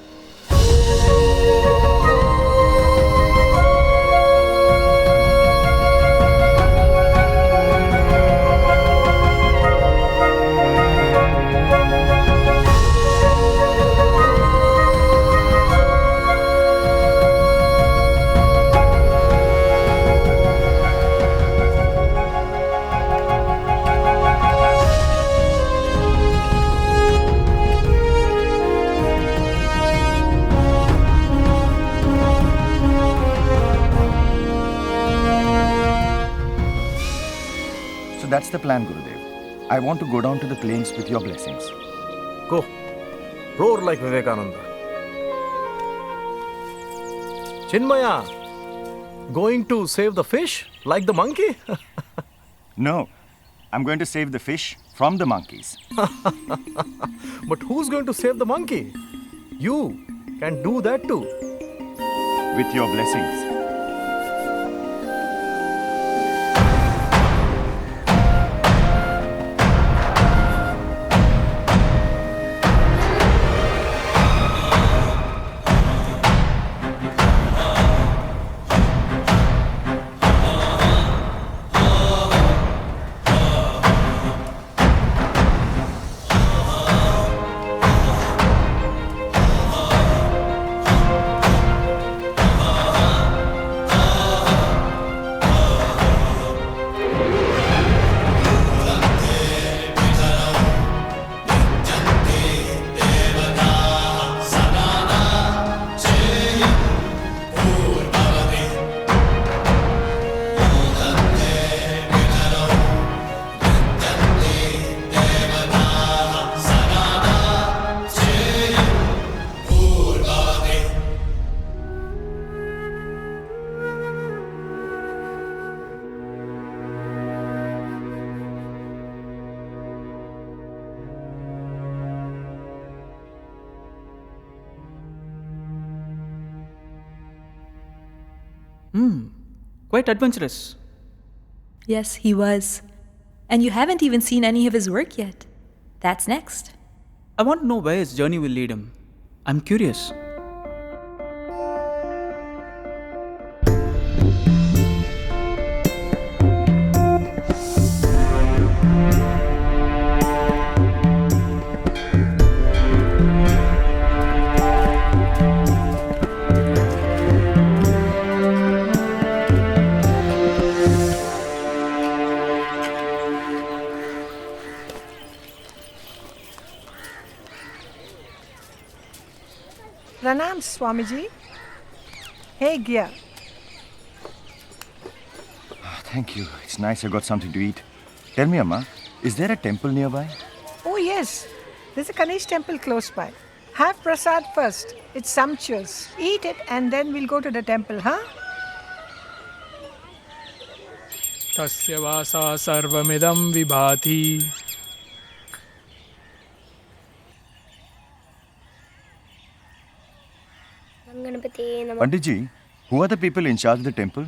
That's the plan, Gurudev. I want to go down to the plains with your blessings. Go. Roar like Vivekananda. Chinmaya, going to save the fish like the monkey? No, I'm going to save the fish from the monkeys. But who's going to save the monkey? You can do that too. With your blessings. Quite adventurous. Yes, he was. And you haven't even seen any of his work yet. That's next. I want to know where his journey will lead him. I'm curious. Pranam, Swamiji. Hey, Gya. Thank you. It's nice I got something to eat. Tell me, Amma, Is there a temple nearby? Oh, yes. There's a Ganesh temple close by. Have prasad first. It's sumptuous. Eat it and then we'll go to the temple, huh? तस्य वासा सर्वमिदं विभाति Panditji, who are the people in charge of the temple?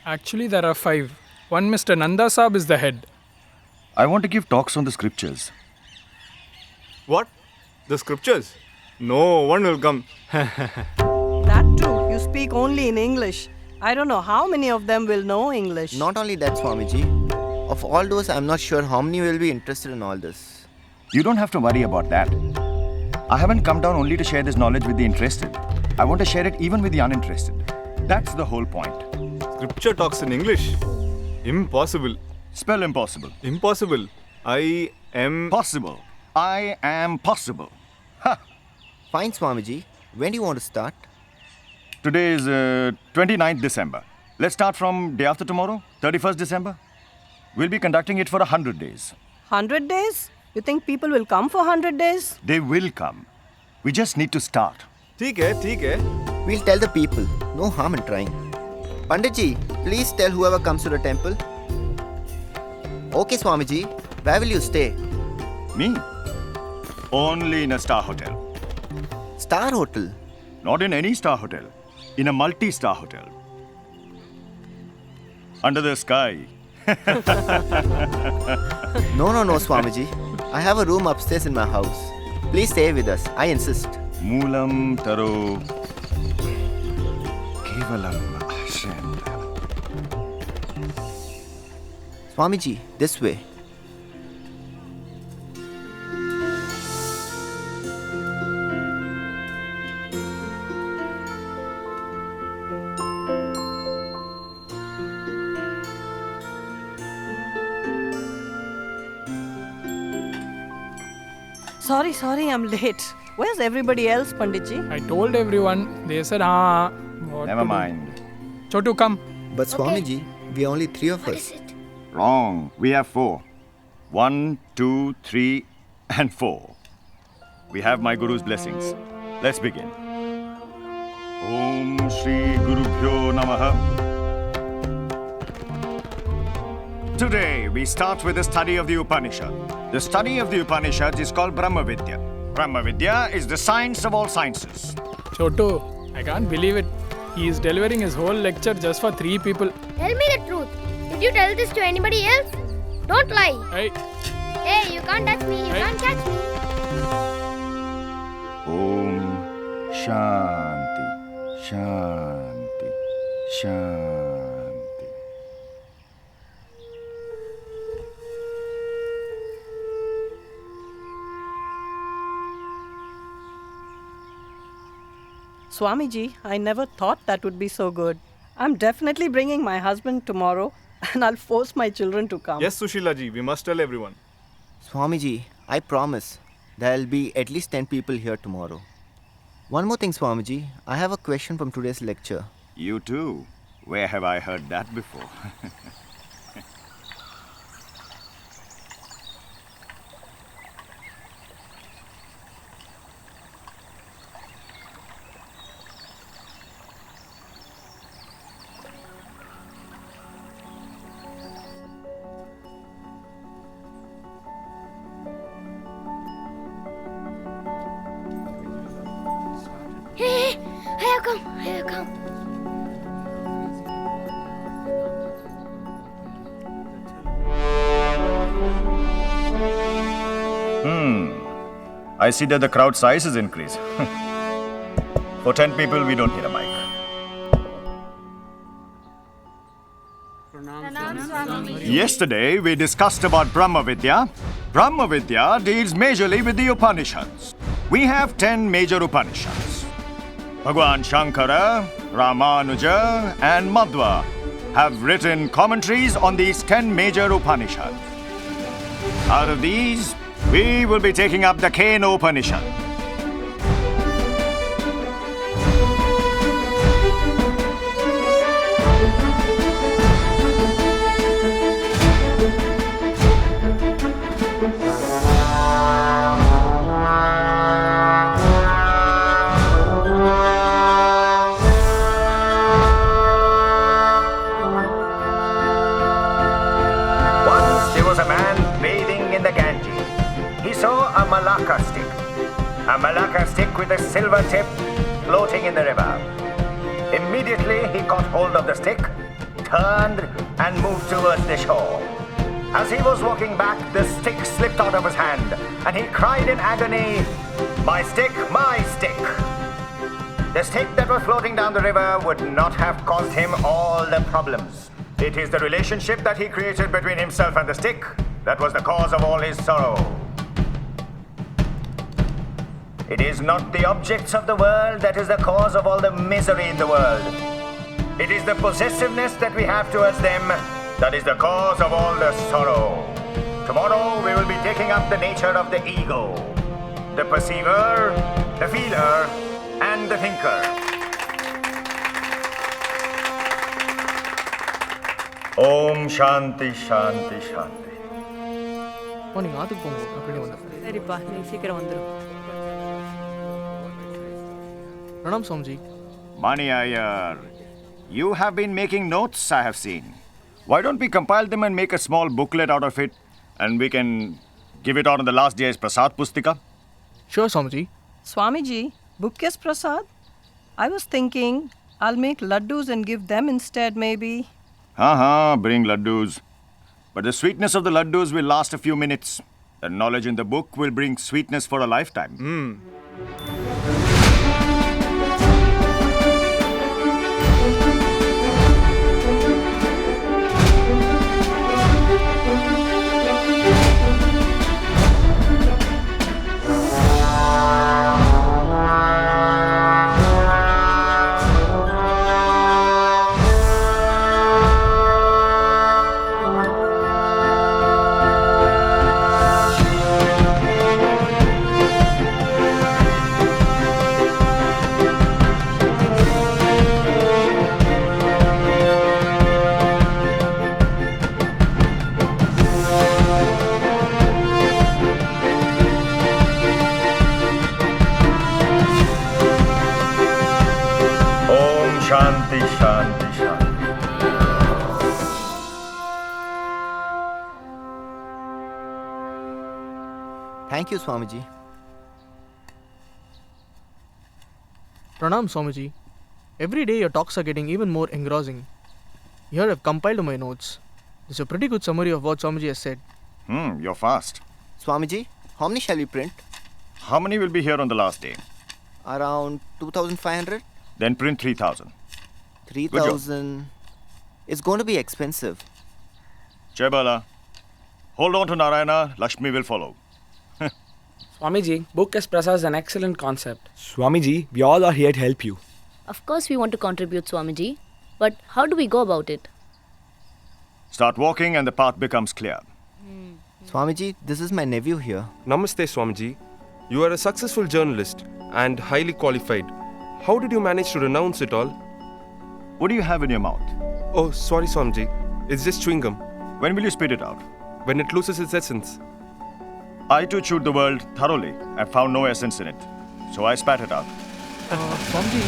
Actually, there are 5. One Mr. Nanda Saab is the head. I want to give talks on the scriptures. What? The scriptures? No one will come. That too. You speak only in English. I don't know how many of them will know English. Not only that, Swamiji. Of all those, I'm not sure how many will be interested in all this. You don't have to worry about that. I haven't come down only to share this knowledge with the interested. I want to share it even with the uninterested. That's the whole point. Scripture talks in English. Impossible. Spell impossible. Impossible. I am possible. I am possible. Ha! Fine, Swamiji. When do you want to start? Today is 29th December. Let's start from day after tomorrow, 31st December. We'll be conducting it for 100 days. 100 days? You think people will come for 100 days? They will come. We just need to start. ठीक है. We'll tell the people. No harm in trying. Panditji, please tell whoever comes to the temple. Okay, Swamiji. Where will you stay? Me? Only in a star hotel. Star hotel? Not in any star hotel. In a multi-star hotel. Under the sky. No, Swamiji. I have a room upstairs in my house. Please stay with us. I insist. Moolam taro kevalam ashenda. Swamiji, this way. Sorry, I'm late. Where's everybody else, Panditji? I told everyone. They said, what Never to do?" mind. Chotu, come. But Swamiji, we are only 3 of us. Wrong. We have 4. 1, 2, 3, and 4. We have my Guru's blessings. Let's begin. Om Shri Gurubhyo Namaha. Today, we start with the study of the Upanishad. The study of the Upanishads is called Brahma Vidya. Brahma Vidya is the science of all sciences. Chotu, I can't believe it. He is delivering his whole lecture just for 3 people. Tell me the truth. Did you tell this to anybody else? Don't lie. Hey. Hey, you can't touch me. You can't catch me. Om Shanti, Shanti, Shanti. Swamiji, I never thought that would be so good. I'm definitely bringing my husband tomorrow and I'll force my children to come. Yes, Sushila ji, we must tell everyone. Swamiji, I promise there'll be at least 10 people here tomorrow. One more thing, Swamiji. I have a question from today's lecture. You too? Where have I heard that before? Hey, here come. I see that the crowd size has increased. For 10 people, we don't need a mic. Yesterday, we discussed about Brahma Vidya. Brahma Vidya deals majorly with the Upanishads. We have 10 major Upanishads. Bhagwan Shankara, Ramanuja, and Madhva have written commentaries on these 10 major Upanishads. Out of these, we will be taking up the Kena Upanishad. silver tip floating in the river. Immediately he caught hold of the stick, turned and moved towards the shore. As he was walking back, the stick slipped out of his hand and he cried in agony, "My stick, my stick!" The stick that was floating down the river would not have caused him all the problems. It is the relationship that he created between himself and the stick that was the cause of all his sorrow. It is not the objects of the world that is the cause of all the misery in the world. It is the possessiveness that we have towards them that is the cause of all the sorrow. Tomorrow we will be taking up the nature of the ego, the perceiver, the feeler, and the thinker. Om Shanti Shanti Shanti. நீங்கள் ஆற்றுக்கு போங்க அப்படியே வந்து சரிப்பா நீ சீக்கிரம் வந்துடும். Pranam Swamiji. Mani Iyer, you have been making notes, I have seen. Why don't we compile them and make a small booklet out of it and we can give it out on the last day as Prasad Pustika? Sure, Swamiji. Swamiji, book as Prasad? I was thinking I'll make laddus and give them instead, maybe. Bring laddus. But the sweetness of the laddus will last a few minutes. The knowledge in the book will bring sweetness for a lifetime. Shanti, Shanti, Shanti. Thank you, Swamiji. Pranam, Swamiji. Every day your talks are getting even more engrossing. Here I've compiled my notes. It's a pretty good summary of what Swamiji has said. You're fast. Swamiji, how many shall we print? How many will be here on the last day? Around 2,500? Then print 3,000. 3,000. It's going to be expensive. Chaibala, hold on to Narayana, Lakshmi will follow. Swamiji, book as Prasad is an excellent concept. Swamiji, we all are here to help you. Of course we want to contribute, Swamiji. But how do we go about it? Start walking and the path becomes clear. Swamiji, this is my nephew here. Namaste, Swamiji. You are a successful journalist and highly qualified. How did you manage to renounce it all? What do you have in your mouth? Oh, sorry, Swamiji. It's just chewing gum. When will you spit it out? When it loses its essence. I too chewed the world thoroughly and found no essence in it. So I spat it out. Swamiji.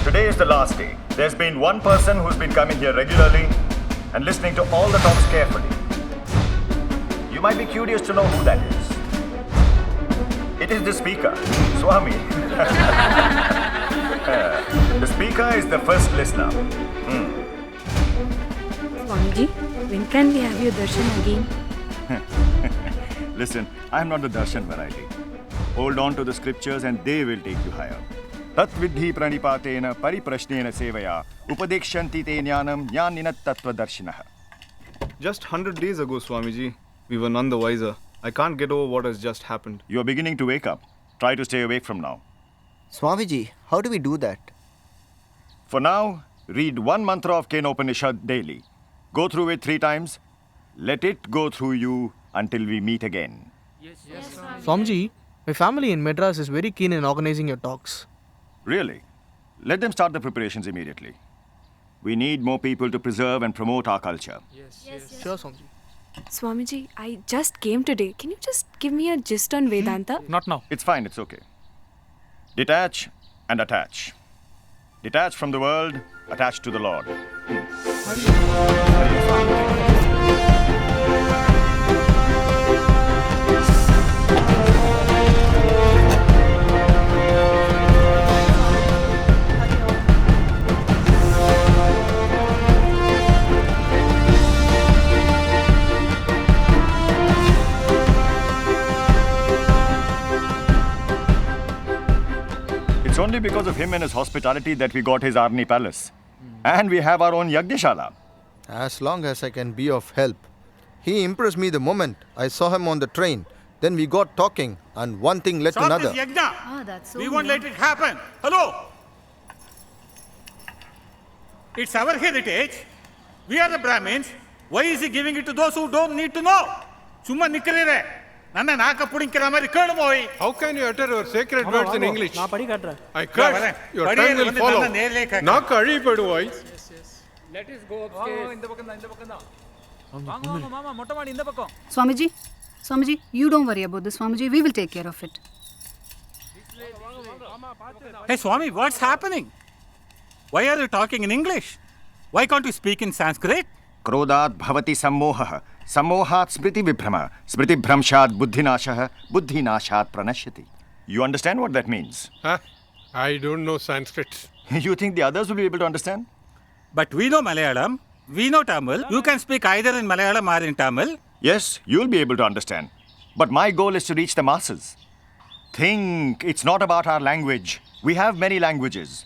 Today is the last day. There's been one person who's been coming here regularly and listening to all the talks carefully. You might be curious to know who that is. It is the speaker, Swami. The speaker is the first listener. Swamiji, when can we have your darshan again? Listen, I'm not the darshan variety. Hold on to the scriptures and they will take you higher. Tat vidhi pranipatena pariprashnena sevaya upadekshanti te jnanam jnaninat tattva darshinah. Just 100 days ago, Swamiji, we were none the wiser. I can't get over what has just happened. You are beginning to wake up. Try to stay awake from now. Swamiji, how do we do that? For now, read one mantra of Kena Upanishad daily. Go through it 3 times. Let it go through you until we meet again. Swamiji, my family in Madras is very keen in organizing your talks. Really? Let them start the preparations immediately. We need more people to preserve and promote our culture. Sure, Swamiji. Swamiji, I just came today. Can you just give me a gist on Vedanta? Not now. It's fine, it's okay. Detach and attach. Detach from the world, attach to the Lord. It's only because of him and his hospitality that we got his Arni Palace. And we have our own Yagnishala. As long as I can be of help. He impressed me the moment I saw him on the train. Then we got talking, and one thing led to another. We won't let it happen. Hello! It's our heritage. We are the Brahmins. Why is he giving it to those who don't need to know? Summa nikkarire. Nanna naaka pudinkira mari kerdu moy. How can you utter your sacred words in English? Na padi kaatra. I curse. Your tongue will follow. Naaka azhipaduvoy. Let us go upstairs. Swamiji, you don't worry about this, Swamiji. We will take care of it. Hey Swami, what's happening? Why are you talking in English? Why can't you speak in Sanskrit? Krodat bhavati sammohah. Sammohat smriti vibhrama. Smriti bhramshat buddhinashah. Buddhinashat pranashyati. You understand what that means? Huh? I don't know Sanskrit. You think the others will be able to understand? But we know Malayalam. We know Tamil. You can speak either in Malayalam or in Tamil. Yes, you'll be able to understand. But my goal is to reach the masses. Think, it's not about our language. We have many languages.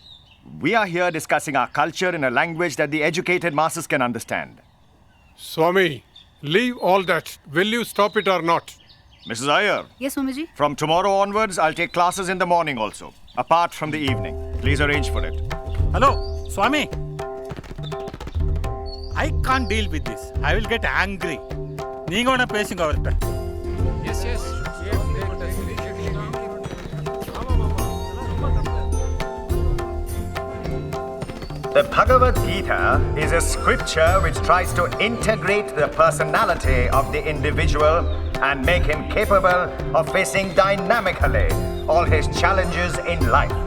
We are here discussing our culture in a language that the educated masses can understand. Swami, leave all that. Will you stop it or not? Mrs. Iyer. Yes, Swamiji. From tomorrow onwards, I'll take classes in the morning also, apart from the evening. Please arrange for it. Hello, Swami. I can't deal with this. I will get angry. நீங்க வேணா பேசுங்க அவர்கிட்ட. Yes. The Bhagavad Gita is a scripture which tries to integrate the personality of the individual and make him capable of facing dynamically all his challenges in life.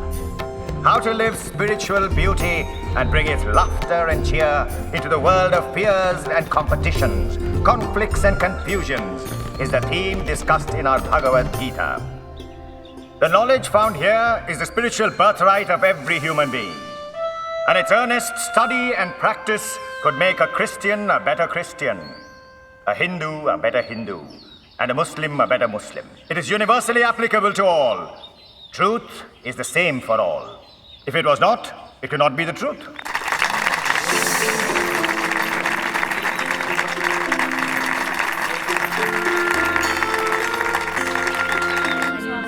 How to live spiritual beauty and bring its laughter and cheer into the world of fears and competitions, conflicts and confusions is the theme discussed in our Bhagavad Gita. The knowledge found here is the spiritual birthright of every human being. And its earnest study and practice could make a Christian a better Christian, a Hindu a better Hindu, and a Muslim a better Muslim. It is universally applicable to all. Truth is the same for all. If it was not, it could not be the truth.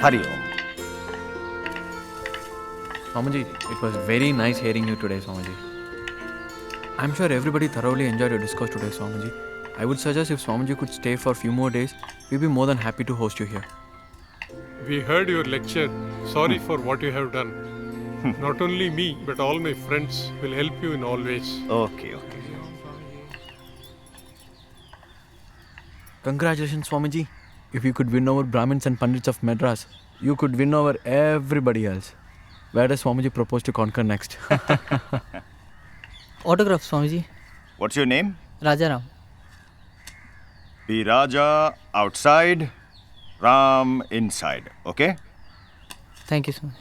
Hari Om. Swamiji, it was very nice hearing you today, Swamiji. I'm sure everybody thoroughly enjoyed your discourse today, Swamiji. I would suggest if Swamiji could stay for a few more days, we'd be more than happy to host you here. We heard your lecture. Sorry for what you have done. Not only me, but all my friends will help you in all ways. Okay. Congratulations, Swamiji. If you could win over Brahmins and Pandits of Madras, you could win over everybody else. Where does Swamiji propose to conquer next? Autograph, Swamiji. What's your name? Rajaram. Be Raja outside, Ram inside. Okay? Thank you, Swamiji.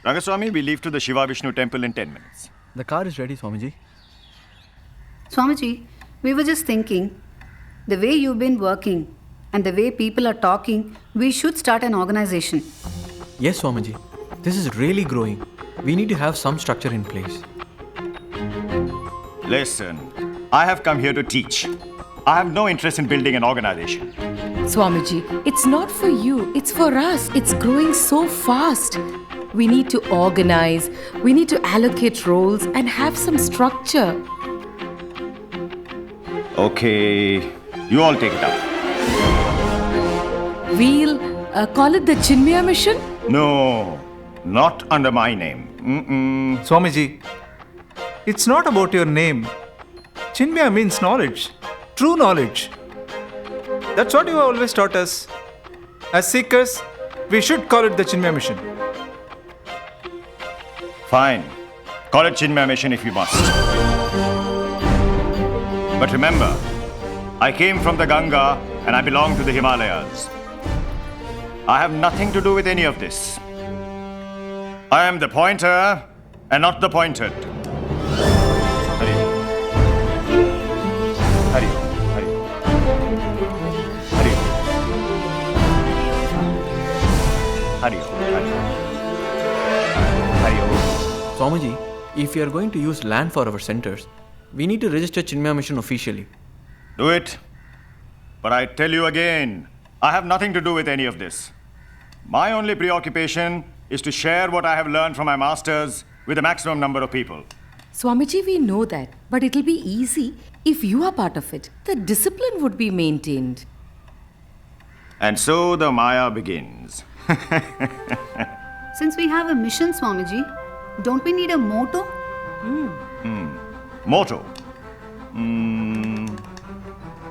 Rangaswamy, we leave to the Shiva Vishnu temple in 10 minutes. The car is ready, Swamiji. Swamiji, we were just thinking, the way you've been working and the way people are talking, we should start an organization. Yes, Swamiji. This is really growing. We need to have some structure in place. Listen, I have come here to teach. I have no interest in building an organization. Swamiji, it's not for you, it's for us. It's growing so fast. We need to organize, we need to allocate roles and have some structure. Okay, you all take it up. We'll call it the Chinmaya Mission? No, not under my name. Swamiji, it's not about your name. Chinmaya means knowledge, true knowledge. That's what you have always taught us. As seekers, we should call it the Chinmaya Mission. Fine. Call it Chinmaya Mission if you must. But remember, I came from the Ganga and I belong to the Himalayas. I have nothing to do with any of this. I am the pointer and not the pointed. Hari Om. Hari Om. Hari Om. Hari Om. Hari Om. Hari Om. Hari Om. Swamiji, if you are going to use land for our centers, we need to register Chinmaya Mission officially. Do it. But I tell you again, I have nothing to do with any of this. My only preoccupation is to share what I have learned from my masters with the maximum number of people. Swamiji, we know that, but it'll be easy if you are part of it. The discipline would be maintained. And so the Maya begins. Since we have a mission, Swamiji, don't we need a motto? Motto.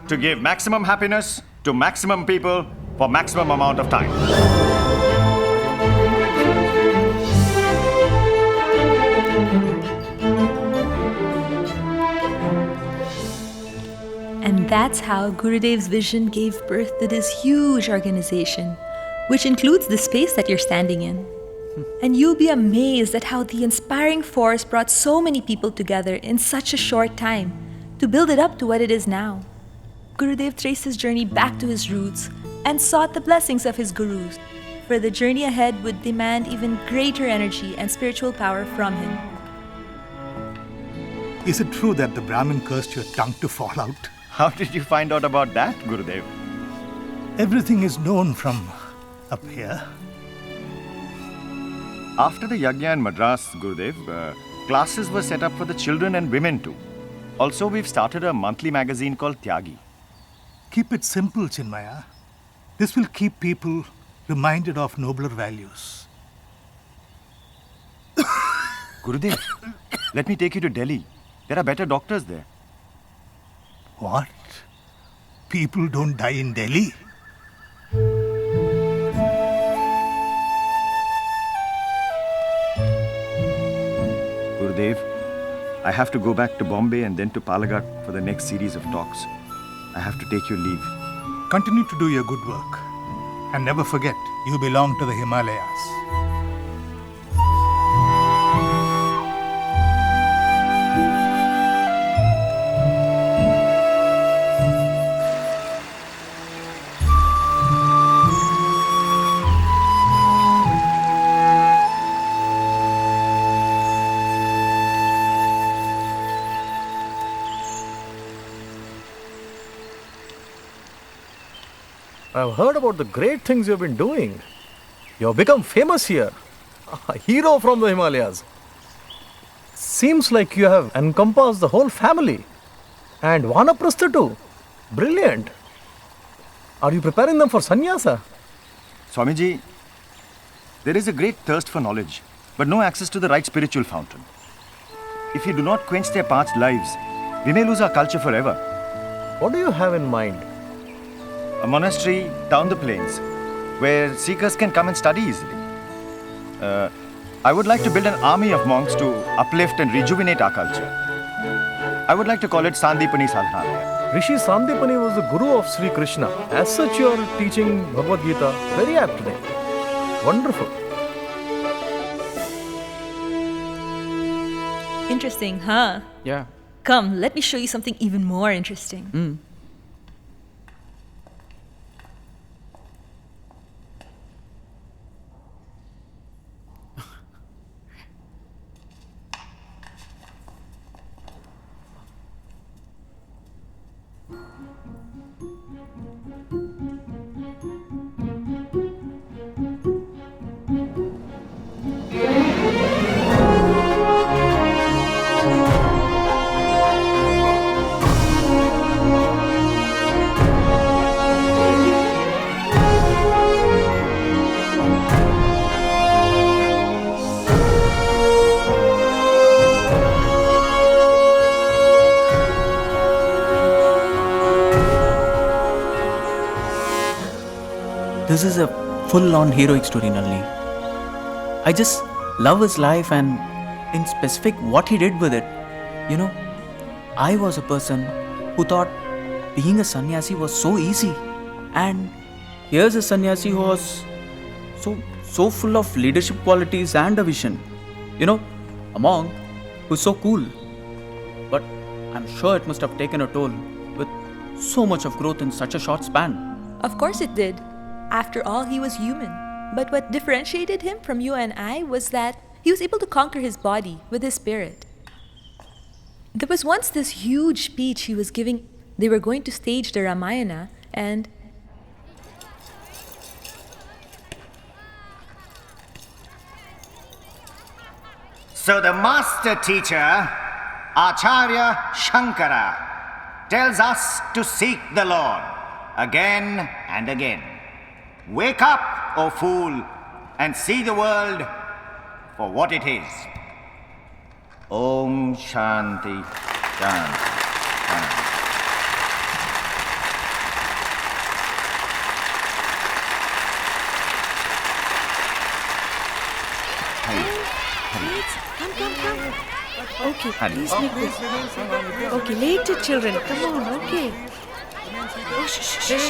To give maximum happiness to maximum people for maximum amount of time. And that's how Gurudev's vision gave birth to this huge organization, which includes the space that you're standing in. And you'll be amazed at how the inspiring force brought so many people together in such a short time to build it up to what it is now. Gurudev traced his journey back to his roots and sought the blessings of his gurus, for the journey ahead would demand even greater energy and spiritual power from him. Is it true that the Brahmin cursed your tongue to fall out? How did you find out about that, Gurudev? Everything is known from up here. After the Yajna in Madras, Gurudev, classes were set up for the children and women too. Also, we've started a monthly magazine called Tyagi. Keep it simple, Chinmaya. This will keep people reminded of nobler values. Gurudev, let me take you to Delhi. There are better doctors there. What? People don't die in Delhi? Gurudev, I have to go back to Bombay and then to Palagat for the next series of talks. I have to take your leave. Continue to do your good work. And never forget, you belong to the Himalayas. I've heard about the great things you've been doing. You've become famous here. A hero from the Himalayas. Seems like you have encompassed the whole family. And Vanaprastha too. Brilliant. Are you preparing them for sannyasa? Swamiji, there is a great thirst for knowledge, but no access to the right spiritual fountain. If we do not quench their past lives, we may lose our culture forever. What do you have in mind? A monastery down the plains, where seekers can come and study easily. I would like to build an army of monks to uplift and rejuvenate our culture. I would like to call it Sandipani Sadhanalaya. Rishi Sandipani was the guru of Sri Krishna. As such, you are teaching Bhagavad Gita. Very apt name. Wonderful. Interesting, huh? Yeah. Come, let me show you something even more interesting. This is a full-on heroic story, Nalini. I just love his life and, in specific, what he did with it. You know, I was a person who thought being a sannyasi was so easy. And here's a sannyasi who was so full of leadership qualities and a vision. You know, a monk who's so cool. But I'm sure it must have taken a toll with so much of growth in such a short span. Of course it did. After all, he was human. But what differentiated him from you and I was that he was able to conquer his body with his spirit. There was once this huge speech he was giving. They were going to stage the Ramayana, and So the master teacher, Acharya Shankara, tells us to seek the Lord again and again. Wake up, O fool, and see the world for what it is. Om Shanti Shanti Shanti. Come. Okay, Hari. please make this. Okay, later, children. Come on, okay. Oh, shh. Okay,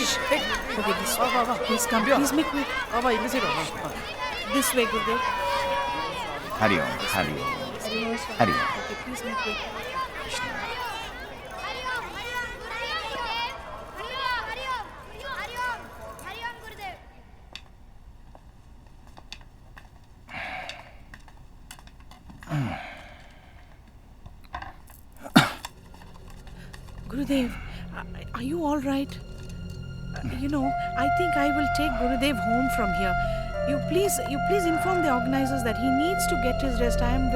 this way. Please come. Please make way. This way, Gurudev. Hari Om, Hari Om, Hari Om. Okay, please make way. Gurudev, are you all right? I think I will take Gurudev home from here. You please inform the organizers that he needs to get his rest. I am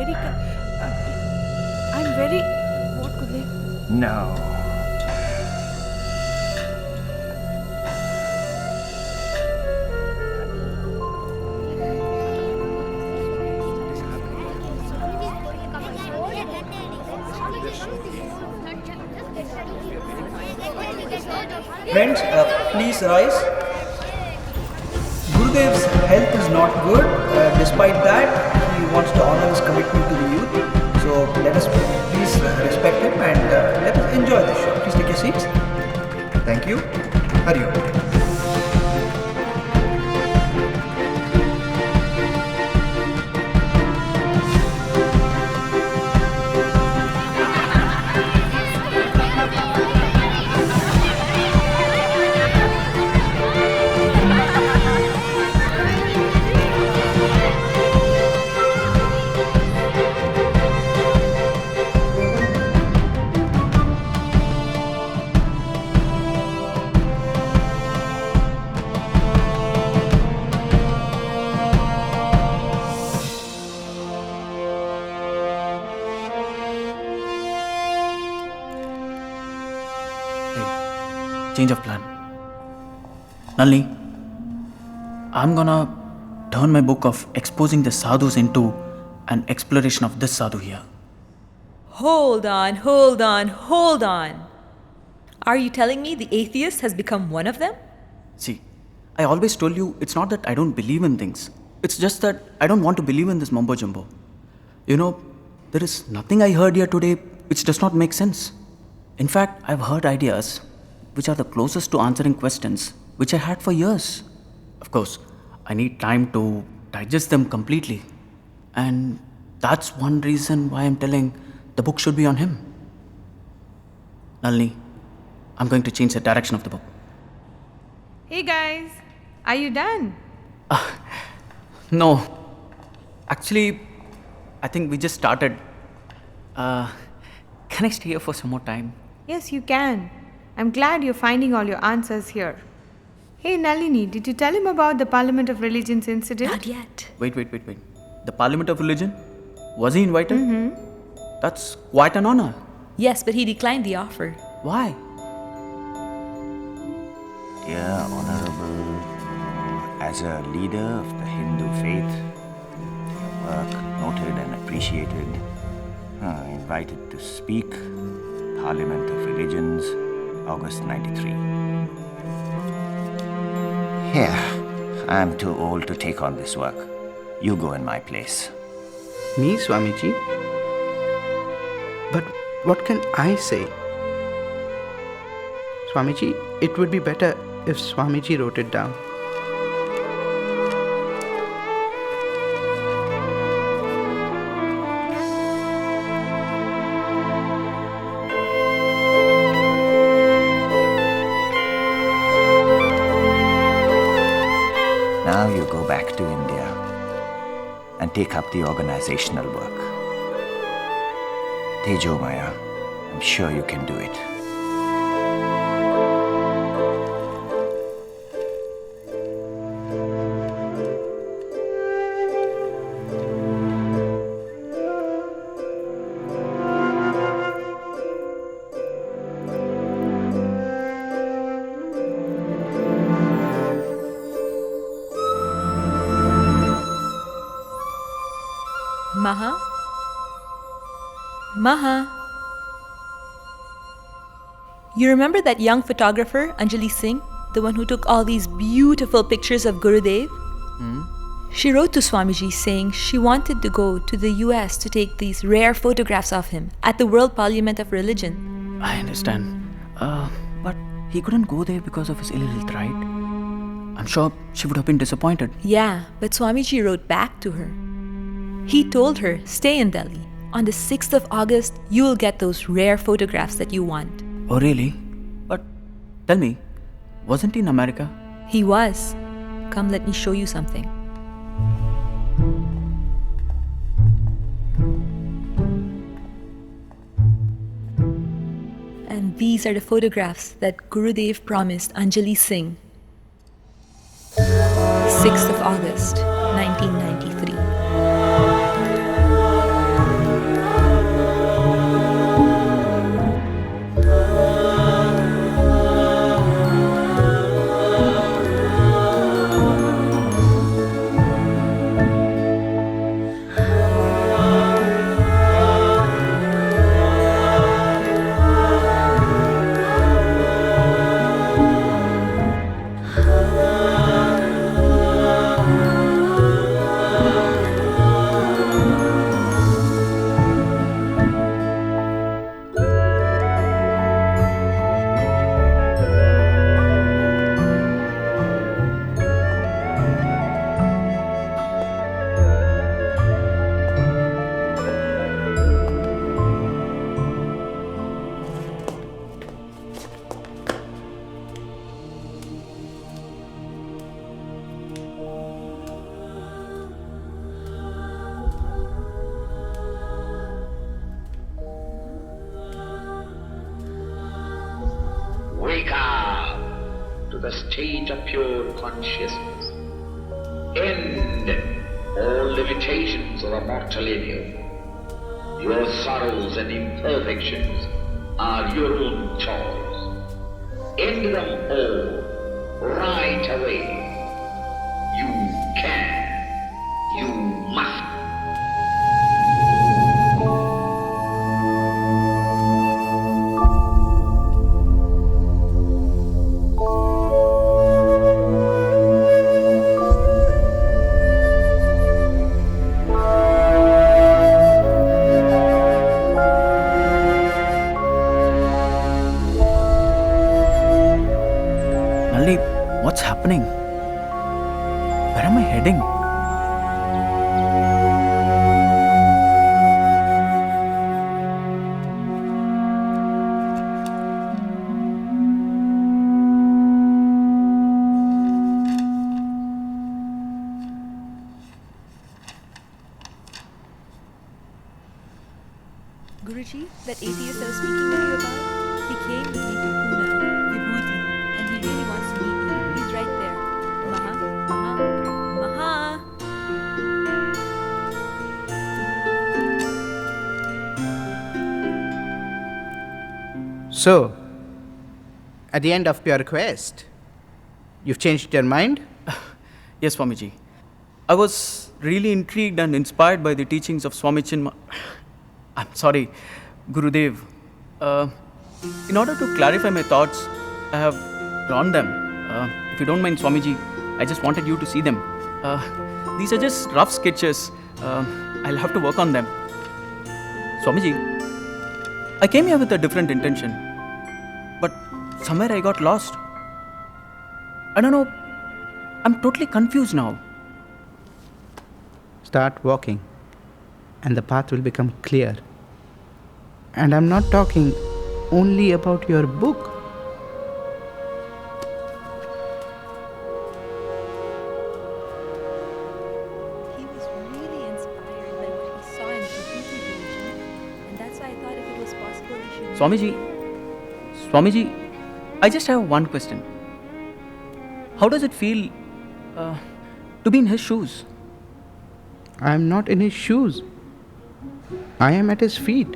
very. What, Gurudev? No. Friends, please rise. Gurudev's health is not good. Despite that, he wants to honor his commitment to the youth. So let us please respect him and let us enjoy the show. Please take your seats. Thank you. Hari Om. Change of plan. Nalini, I'm gonna turn my book of exposing the sadhus into an exploration of this sadhu here. Hold on. Are you telling me the atheist has become one of them? See, I always told you it's not that I don't believe in things. It's just that I don't want to believe in this mumbo jumbo. There is nothing I heard here today which does not make sense. In fact, I've heard ideas which are the closest to answering questions which I had for years. Of course, I need time to digest them completely. And that's one reason why I'm telling the book should be on him. Nalini, I'm going to change the direction of the book. Hey guys, are you done? No. Actually, I think we just started. Can I stay here for some more time? Yes, you can. I'm glad you're finding all your answers here. Hey Nalini, did you tell him about the Parliament of Religions incident? Not yet. Wait. The Parliament of Religion? Was he invited? Mm-hmm. That's quite an honor. Yes, but he declined the offer. Why? Dear Honorable, as a leader of the Hindu faith, your work noted and appreciated, invited to speak, Parliament of Religions, August 93. Here, I'm too old to take on this work. You go in my place. Me, Swamiji? But what can I say? Swamiji, it would be better if Swamiji wrote it down. Now you go back to and take up the organizational work. Tejo, Maya, I'm sure you can do it. Maha? Maha? You remember that young photographer, Anjali Singh? The one who took all these beautiful pictures of Gurudev? She wrote to Swamiji saying she wanted to go to the US to take these rare photographs of him at the World Parliament of Religion. I understand. But he couldn't go there because of his ill health, right? I'm sure she would have been disappointed. Yeah, but Swamiji wrote back to her. He told her, stay in Delhi. On the 6th of August, you will get those rare photographs that you want. Oh, really? But tell me, wasn't he in America? He was. Come, let me show you something. And these are the photographs that Gurudev promised Anjali Singh. 6th of August, 1993. Wake up to the state of pure consciousness. End all limitations of a mortal in you. Your sorrows and imperfections are your own choice. End them all right away. You can. You must. What's happening? Where am I heading? Guruji, that atheist I was speaking to you about, he came with me to Pune, Vibhuti, and he really wants to meet me. He's right there. Maha, Maha, Maha. So, at the end of your quest, you've changed your mind? Yes, Swamiji. I was really intrigued and inspired by the teachings of Swami Chinmaya. I'm sorry, Gurudev. In order to clarify my thoughts, I have drawn them. If you don't mind, Swamiji, I just wanted you to see them. These are just rough sketches. I'll have to work on them. Swamiji, I came here with a different intention. But somewhere I got lost. I don't know. I'm totally confused now. Start walking, and the path will become clear. And I'm not talking only about your book. He was really Swamiji, I just have one question. How does it feel to be in his shoes? I am not in his shoes. I am at his feet.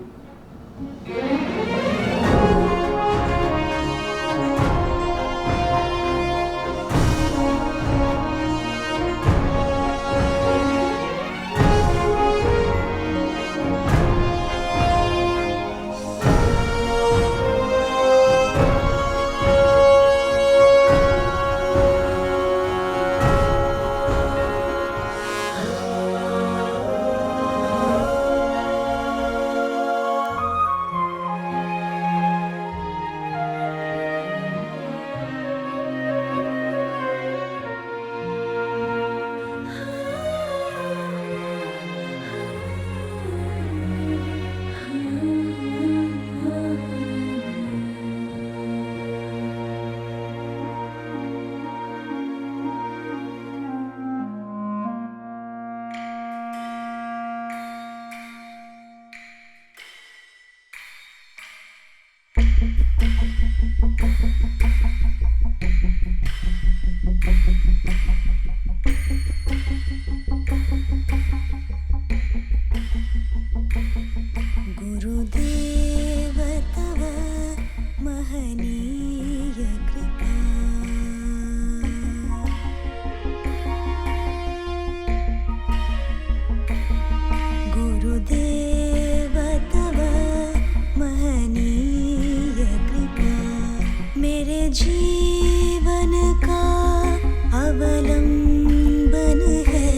गुरुदेव तव महनीय कृपा गुरुदेव तव महनीय कृपा मेरे जीवन का अवलंबन है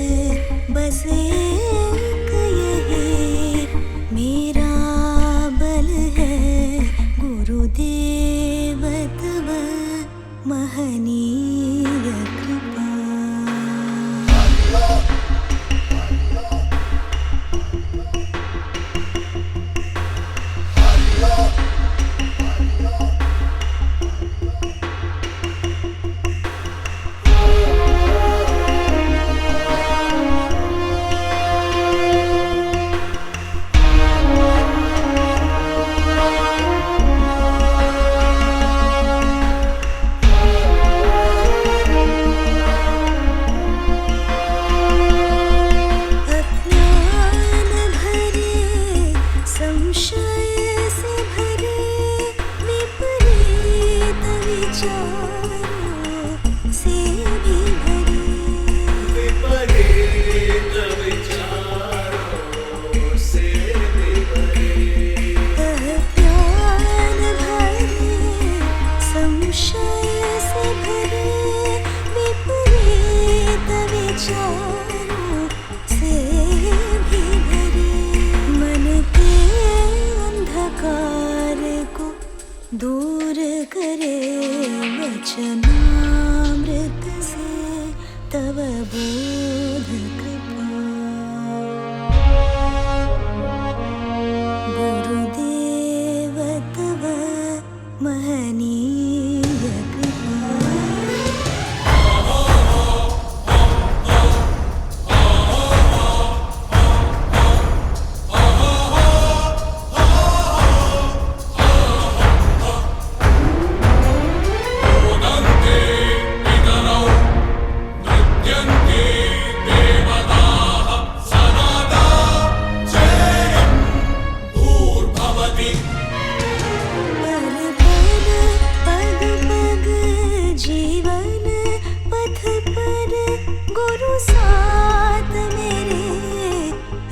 बस एक यही मेरा बल है गुरुदेव तव महनीय कृपा दूर करे वचनामृत से तव बोध कृपा गुरुदेव तव महनीय कृपा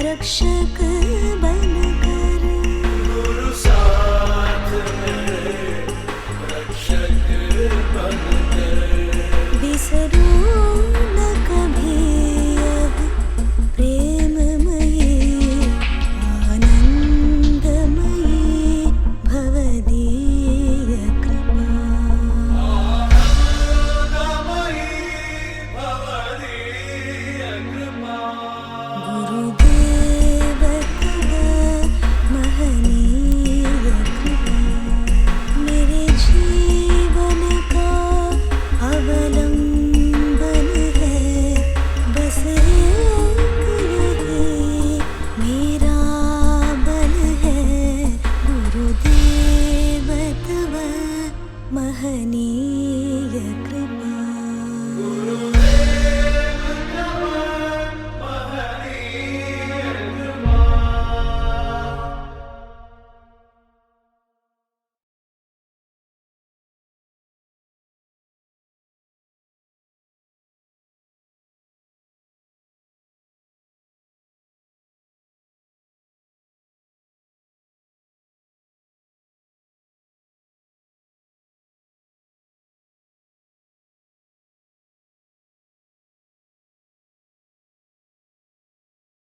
रक्षक बनकर गुरु साथ मेरे रक्षक बनकर बिसरूं न कभी अब प्रेममयी आनंदमयी भवदीय कृपा गुरुदेव Swami.